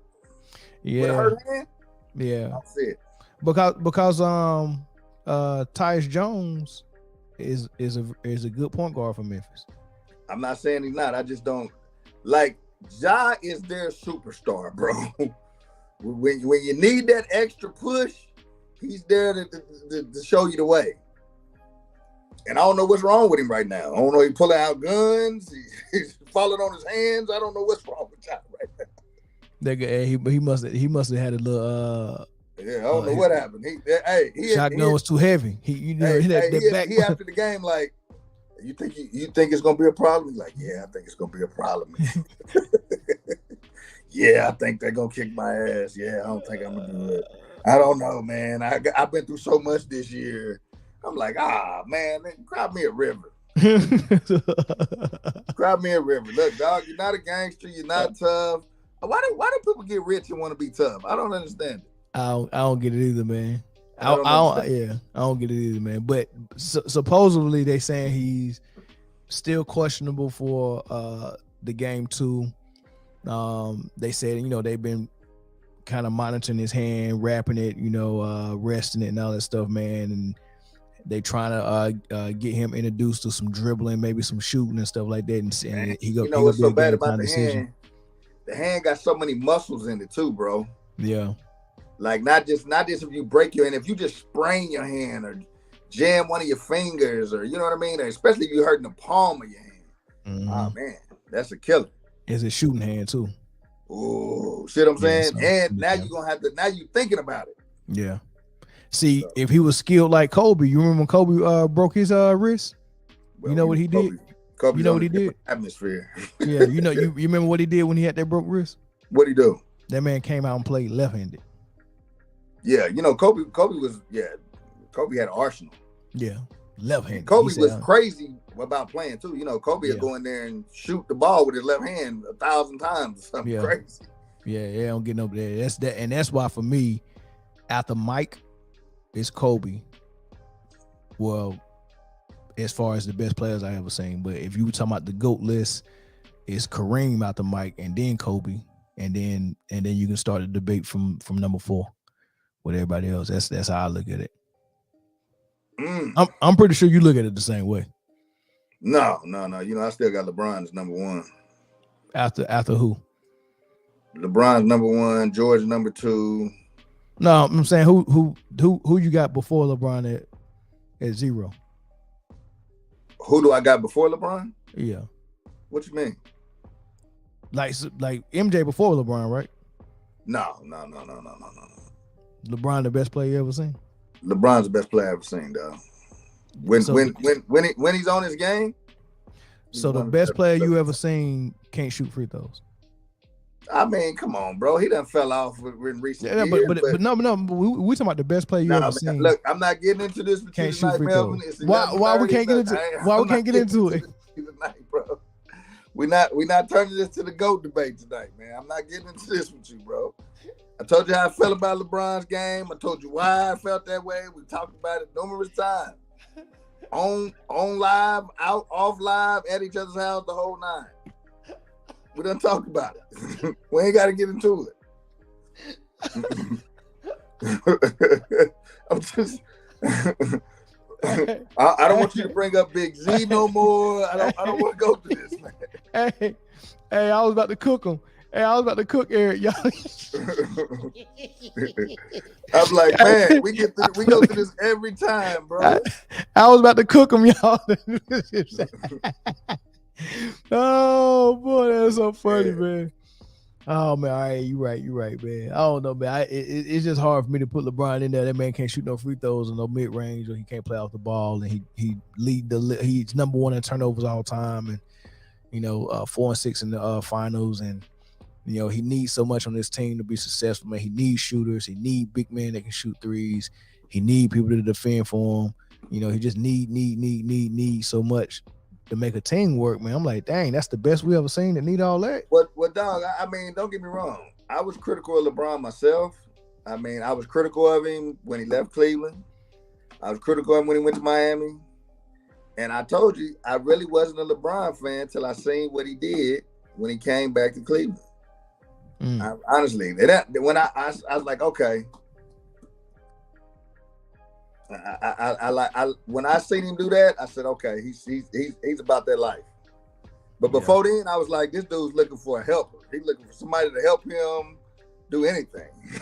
S1: Yeah.
S2: With her hand?
S1: Yeah.
S2: I don't see it.
S1: Because Tyus Jones is a good point guard for Memphis.
S2: I'm not saying he's not. I just don't like Ja is their superstar, bro. when you need that extra push, he's there to show you the way. And I don't know what's wrong with him right now. I don't know. He's pulling out guns. He's falling on his hands. I don't know what's wrong with Ja right now.
S1: He must have had a little.
S2: I don't know what happened.
S1: Shotgun was too heavy. He
S2: after the game like, you think it's gonna be a problem? He's like, yeah, I think it's gonna be a problem. Yeah, I think they're gonna kick my ass. Yeah, I don't think I'm gonna do it. I don't know, man. I've been through so much this year. I'm like, man, grab me a river. Grab me a river. Look, dog, you're not a gangster. You're not tough. Why do people get rich and want to be tough? I don't understand it.
S1: I don't get it either, man. I don't get it either, man. But supposedly they saying he's still questionable for the game 2. They said, they've been kind of monitoring his hand, wrapping it, resting it and all that stuff, man. And they trying to get him introduced to some dribbling, maybe some shooting and stuff like that. And he go.
S2: What's so bad about the hand? The hand got so many muscles in it too, bro.
S1: Yeah.
S2: Like not just if you break your hand, if you just sprain your hand or jam one of your fingers, or you know what I mean, or especially if you hurting the palm of your hand.
S1: Mm-hmm.
S2: Oh man, that's a killer.
S1: It's a shooting hand too.
S2: Oh, see what I'm saying? And now you're gonna have to. Now you thinking about it.
S1: Yeah. See, if he was skilled like Kobe, you remember when Kobe broke his wrist? Well, you know what he did?
S2: Kobe's
S1: you know what he did?
S2: Atmosphere.
S1: Yeah, you remember what he did when he had that broke wrist?
S2: What'd he do?
S1: That man came out and played left-handed.
S2: Yeah, Kobe had an arsenal.
S1: Yeah, left-handed.
S2: Kobe was crazy about playing too. Kobe would go in there and shoot the ball with his left hand 1,000 times or something crazy.
S1: Yeah, don't get no there. That's that, and that's why for me, after Mike, it's Kobe. Well, as far as the best players I ever seen, but if you were talking about the GOAT list, it's Kareem after Mike, and then Kobe, and then you can start a debate from number 4 with everybody else. That's how I look at it. I'm pretty sure you look at it the same way.
S2: No. I still got LeBron as number 1.
S1: After who?
S2: LeBron's number 1, George number 2.
S1: No, I'm saying who you got before LeBron at 0?
S2: Who do I got before LeBron?
S1: Yeah.
S2: What you mean?
S1: Like MJ before LeBron, right?
S2: No.
S1: LeBron the best player you ever seen?
S2: LeBron's the best player I've ever seen, dog. When he's on his game.
S1: So the best player you ever seen can't shoot free throws.
S2: I mean, come on, bro. He done fell off in recent
S1: Yeah,
S2: years.
S1: but no, we talking about the best player you
S2: nah,
S1: ever
S2: man,
S1: seen.
S2: look, I'm not getting into this with you
S1: Can't shoot
S2: tonight,
S1: free
S2: Melvin.
S1: throws.
S2: It's
S1: Why we
S2: 11:30.
S1: can't get into why we
S2: I'm
S1: can't
S2: not
S1: get
S2: getting
S1: into it?
S2: this tonight, bro. We not turning this to the GOAT debate tonight, man. I'm not getting into this with you, bro. I told you how I felt about LeBron's game. I told you why I felt that way. We talked about it numerous times. On live, off live, at each other's house, the whole nine. We done talked about it. We ain't got to get into it. I'm just. I don't want you to bring up Big Z no more. I don't want to go through this, man.
S1: Hey, I was about to cook him. Hey, I was about to cook Eric, y'all.
S2: I'm like, man, we go through this every time, bro.
S1: I was about to cook him, y'all. Oh boy, that's so funny, man. Oh man, all right, you right, man. I don't know, man. It's just hard for me to put LeBron in there. That man can't shoot no free throws or no mid range, or he can't play off the ball, and he's number one in turnovers all time, and 4-6 in the finals, and he needs so much on this team to be successful, man. He needs shooters. He needs big men that can shoot threes. He needs people to defend for him. He just need so much to make a team work, man. I'm like, dang, that's the best we ever seen that need all that.
S2: What, dog? I mean, don't get me wrong. I was critical of LeBron myself. I mean, I was critical of him when he left Cleveland. I was critical of him when he went to Miami. And I told you, I really wasn't a LeBron fan till I seen what he did when he came back to Cleveland. Honestly, when I was like, okay. When I seen him do that, I said, okay, he's about that life. But before then, I was like, this dude's looking for a helper. He's looking for somebody to help him do anything. You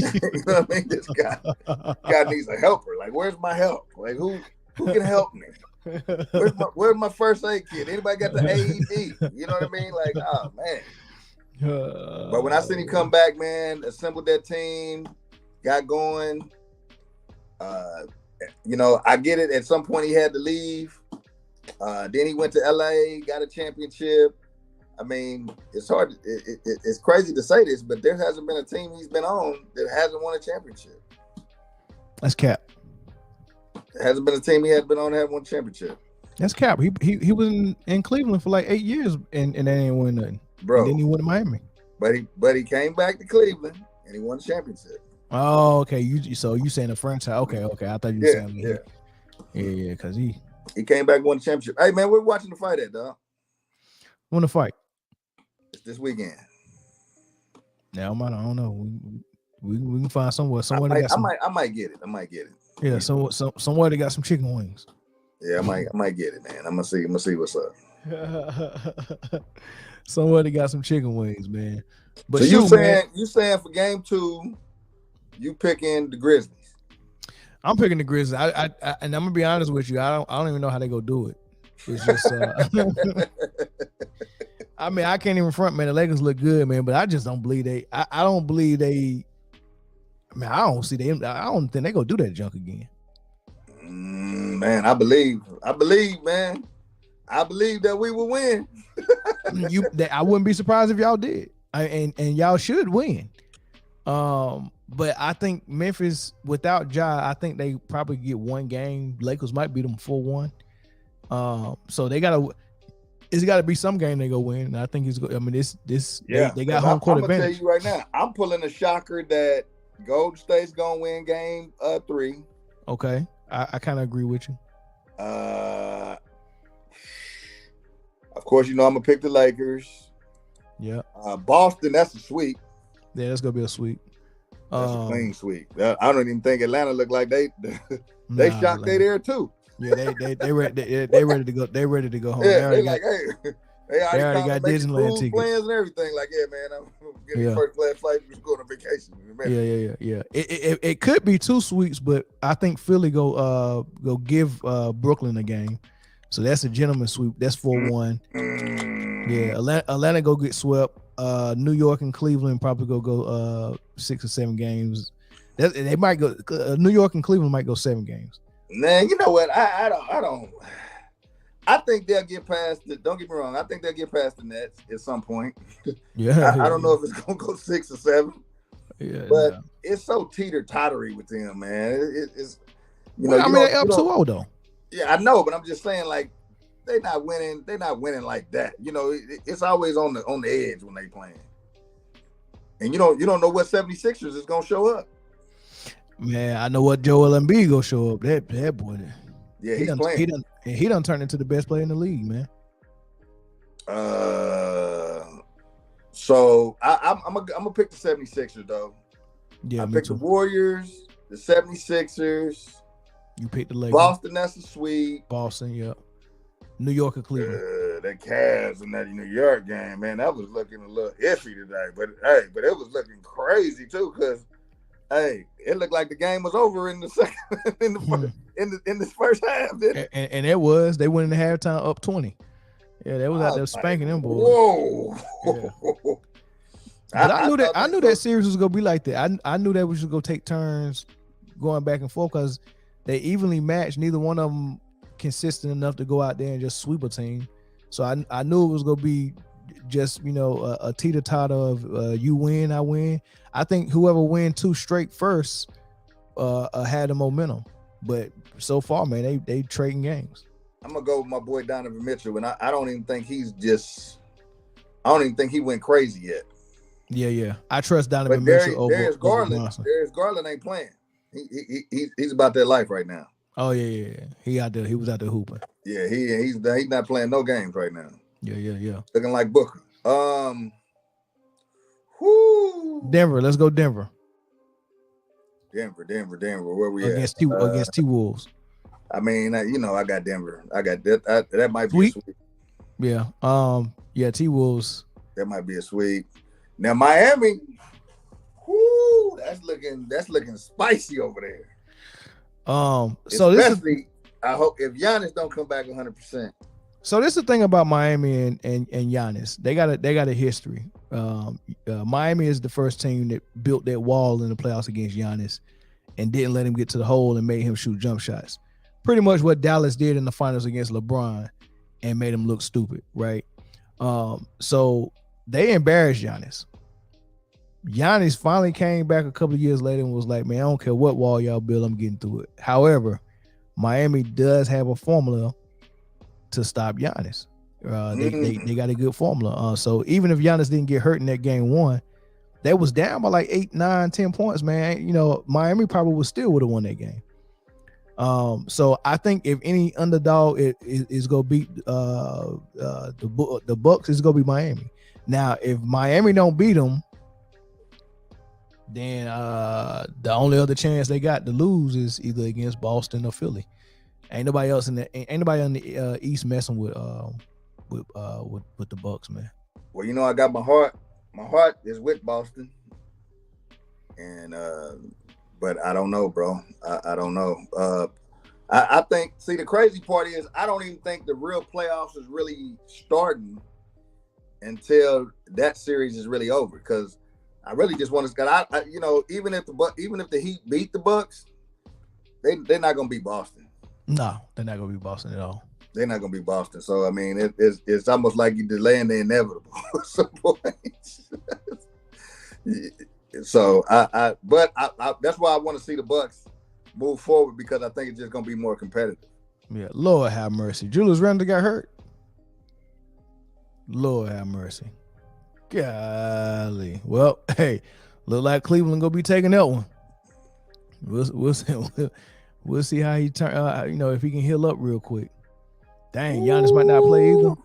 S2: know what I mean? This guy needs a helper. Like, where's my help? Like, who can help me? Where's my first aid kit? Anybody got the AED? You know what I mean? Like, oh man. But when I seen him come back, man, assembled that team, got going. I get it. At some point, he had to leave. Then he went to LA, got a championship. I mean, it's hard. It's crazy to say this, but there hasn't been a team he's been on that hasn't won a championship.
S1: That's cap.
S2: There hasn't been a team he has been on that haven't won a championship.
S1: That's cap. He was in Cleveland for like 8 years and they didn't win nothing.
S2: Bro.
S1: And then he went to Miami.
S2: But he came back to Cleveland and he won a championship.
S1: Oh, okay. So you saying a franchise? Okay. I thought you were saying yeah. Because he
S2: came back and won the championship. Hey man, we're watching the fight at dog.
S1: When the fight?
S2: It's this weekend.
S1: Yeah, I don't know. We can find somewhere.
S2: I might get it.
S1: Yeah, somewhere they got some chicken wings.
S2: Yeah, I might get it, man. I'm gonna see what's up.
S1: Somewhere they got some chicken wings, man. But
S2: so you saying for game 2, you picking the Grizzlies?
S1: I'm picking the Grizzlies. I and I'm gonna be honest with you. I don't even know how they go do it. It's just I mean, I can't even front, man. The Lakers look good, man, but I just don't believe they. I don't believe they. I mean, I don't see them. I don't think they gonna do that junk again.
S2: Man, I believe, man. I believe that we will win.
S1: I wouldn't be surprised if y'all did, and y'all should win. But I think Memphis without Ja, I think they probably get one game. Lakers might beat them 4-1. So they gotta. It's got to be some game they go win. And I think it's. I mean, they got home court advantage.
S2: I'm gonna tell you right now. I'm pulling a shocker that Golden State's gonna win game 3.
S1: Okay, I kind of agree with you.
S2: Of course, I'm gonna pick the Lakers.
S1: Yeah.
S2: Boston, that's a sweep.
S1: Yeah, that's gonna be a sweep.
S2: That's a clean sweep. I don't even think Atlanta looked like they shocked they there too.
S1: Yeah, they ready to go. They ready to go home.
S2: Yeah, they already
S1: got Disneyland tickets,
S2: plans and everything. Like, yeah, man, I'm getting first class flight. We're going on vacation. Man.
S1: Yeah. It could be 2 sweeps, but I think Philly go give Brooklyn a game. So that's a gentleman sweep. That's 4-1. Yeah, Atlanta go get swept. New York and Cleveland probably go 6 or 7 games. They might go. New York and Cleveland might go 7 games.
S2: Man, you know what? I I think they'll get past the. Don't get me wrong. I think they'll get past the Nets at some point.
S1: Yeah,
S2: I don't know if it's gonna go 6 or 7,
S1: yeah.
S2: but it's so teeter-tottery with them, man. It's
S1: Well, I
S2: you
S1: mean,
S2: don't
S1: they up
S2: you don't.
S1: 2-0 though.
S2: Yeah, I know, but I'm just saying, like, they're not winning. They're not winning like that. You know, it's always on the edge when they playing. And you don't know what 76ers is gonna show up.
S1: Man, I know what Joel Embiid gonna show up. That boy.
S2: Yeah, he's playing.
S1: He done turned into the best player in the league, man.
S2: So I'm gonna pick the 76ers though.
S1: Yeah,
S2: I
S1: me
S2: picked
S1: too.
S2: the Warriors, the 76ers.
S1: You picked the Lakers.
S2: Boston, that's a sweep.
S1: Boston, yeah. New York or Cleveland.
S2: The Cavs in that New York game, man, that was looking a little iffy today. But it was looking crazy too, because it looked like the game was over in the second in the first half, didn't it?
S1: And it was. They went in the halftime up 20. Yeah, they was out there spanking them boys.
S2: Whoa.
S1: Yeah. But I knew that series was gonna be like that. I knew that we should go take turns going back and forth because they evenly matched. Neither one of them consistent enough to go out there and just sweep a team. So I knew it was gonna be just a teeter-totter of you win, I win. I think whoever win 2 straight first had the momentum. But so far, man, they trading games.
S2: I'm gonna go with my boy Donovan Mitchell, and I don't even think I don't even think he went crazy yet.
S1: Yeah. I trust Donovan
S2: But
S1: Mitchell over
S2: Darius Garland. Darius Garland ain't playing. He's about that life right now.
S1: Oh yeah. He out there. He was out there hooping.
S2: Yeah, he's not playing no games right now.
S1: Yeah.
S2: Looking like Booker.
S1: Denver. Let's go Denver.
S2: Denver. Where we
S1: against T-Wolves.
S2: I mean, I got Denver. I got that. That might be a sweep.
S1: Yeah. Yeah. T-Wolves.
S2: That might be a sweep. Now Miami. That's looking spicy over there.
S1: So
S2: especially I hope if Giannis don't come back 100%.
S1: So this is the thing about Miami and Giannis. They got a history. Miami is the first team that built that wall in the playoffs against Giannis and didn't let him get to the hole and made him shoot jump shots. Pretty much what Dallas did in the finals against LeBron and made him look stupid, right? So they embarrassed Giannis. Giannis finally came back a couple of years later and was like, man, I don't care what wall y'all build, I'm getting through it. However, Miami does have a formula to stop Giannis. They got a good formula. So even if Giannis didn't get hurt in that game 1, they was down by like 8, 9, 10 points, man. Miami probably still would have won that game. So I think if any underdog is gonna beat the Bucks, is gonna be Miami. Now, if Miami don't beat them, then the only other chance they got to lose is either against Boston or Philly. Ain't nobody else on the East messing with the Bucks, man.
S2: Well, I got my heart. My heart is with Boston, and but I don't know, bro. I don't know. I think. See, the crazy part is I don't even think the real playoffs is really starting until that series is really over. Because I really just want to. Even if the Heat beat the Bucks, they're not gonna beat Boston.
S1: No, they're not gonna beat Boston at all.
S2: They're not gonna beat Boston. So I mean, it's almost like you're delaying the inevitable at some point. So but that's why I want to see the Bucks move forward, because I think it's just gonna be more competitive.
S1: Yeah, Lord have mercy. Julius Randle got hurt. Lord have mercy. Golly. Well, hey, look like Cleveland gonna be taking that one. We'll see how he turn. If he can heal up real quick. Dang, Giannis might not play either.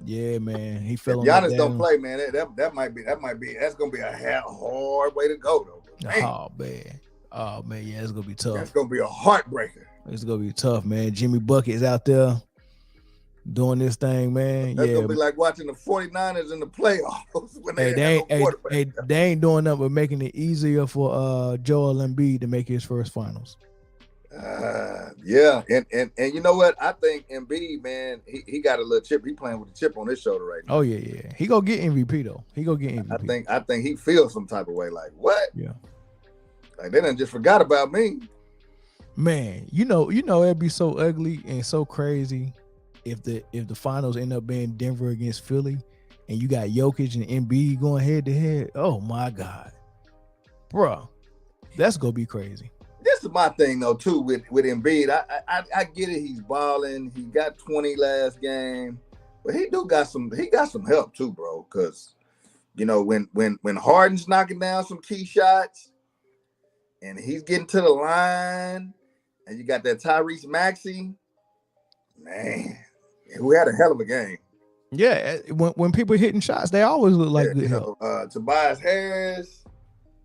S1: Yeah, man, he fell on that.
S2: Giannis don't play, man. That might be. That's gonna be a hard way to go, though.
S1: Oh man, yeah, it's gonna be tough.
S2: That's gonna be a heartbreaker.
S1: It's gonna be tough, man. Jimmy Bucket's out there doing this thing, man.
S2: That's gonna be like watching the 49ers in the playoffs when they
S1: ain't doing nothing but making it easier for Joel Embiid to make his first finals.
S2: Yeah, and you know what? I think Embiid, man, he got a little chip. He playing with a chip on his shoulder right now.
S1: Oh yeah. He gonna get MVP though. He gonna get MVP.
S2: I think he feels some type of way. Like what?
S1: Yeah.
S2: Like they done just forgot about me.
S1: Man, it'd be so ugly and so crazy if the finals end up being Denver against Philly, and you got Jokic and Embiid going head to head, oh my God, bro, that's gonna be crazy.
S2: This is my thing though too with Embiid. I get it. He's balling. He got 20 last game, but he got some help too, bro. Because when Harden's knocking down some key shots, and he's getting to the line, and you got that Tyrese Maxey, man, who had a hell of a game.
S1: Yeah, when people hitting shots, they always look like good help.
S2: Tobias Harris.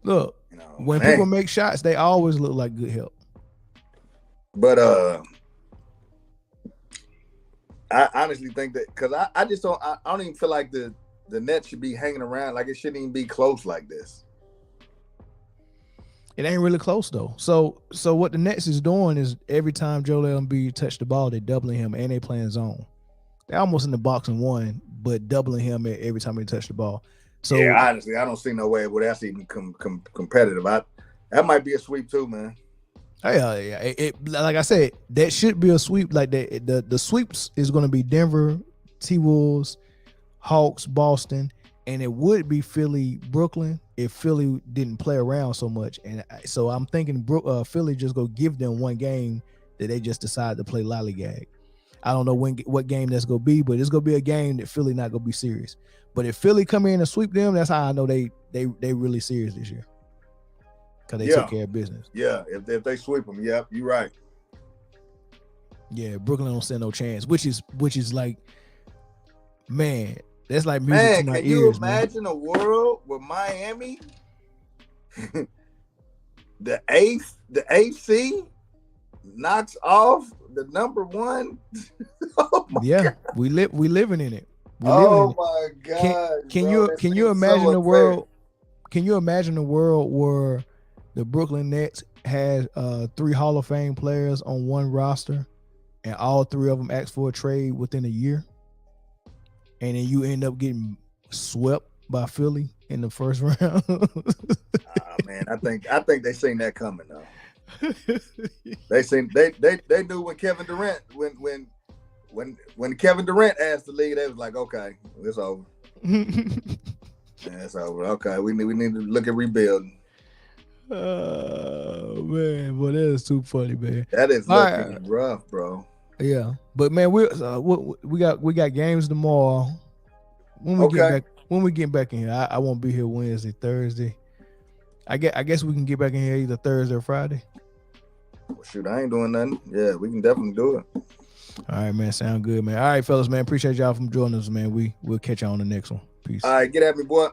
S1: Look, when people make shots, they always look like good help.
S2: But I honestly think that because I just don't even feel like the Nets should be hanging around. Like it shouldn't even be close like this.
S1: It ain't really close though. So what the Nets is doing is every time Joel Embiid touch the ball, they're doubling him and they playing zone. They're almost in the box and one, but doubling him every time he touch the ball. So
S2: yeah, honestly, I don't see no way where that's even competitive. That might be a sweep too, man.
S1: Yeah. Like I said, that should be a sweep. Like the sweeps is going to be Denver, T-Wolves, Hawks, Boston, and it would be Philly, Brooklyn if Philly didn't play around so much. And so I'm thinking Philly just go give them one game that they just decide to play lollygag. I don't know what game that's gonna be, but it's gonna be a game that Philly not gonna be serious. But if Philly come in and sweep them, that's how I know they really serious this year because they took care of business.
S2: Yeah, if they sweep them, yep, you're right.
S1: Yeah, Brooklyn don't stand no chance, which is like, man, that's like music to my ears.
S2: Can you imagine a world where Miami, the AC knocks off the number one? Oh my God.
S1: we living in it.
S2: My God!
S1: Can you imagine the world? Can you imagine the world where the Brooklyn Nets has 3 Hall of Fame players on one roster, and all 3 of them ask for a trade within a year, and then you end up getting swept by Philly in the first round?
S2: Man, I think they seen that coming though. They knew when Kevin Durant when Kevin Durant asked the league, they was like, okay, it's over. It's over. Okay, we need to look at rebuilding.
S1: Oh man, well that is too funny, man.
S2: That is looking rough, bro.
S1: Yeah, but man, we got games tomorrow. When we get back in here, I won't be here Wednesday, Thursday. I guess we can get back in here either Thursday or Friday.
S2: Well, shoot, I ain't doing nothing. Yeah, we can definitely do it.
S1: All right, man. Sound good, man. All right, fellas, man. Appreciate y'all from joining us, man. We'll catch y'all on the next one. Peace.
S2: All right, get at me, boy.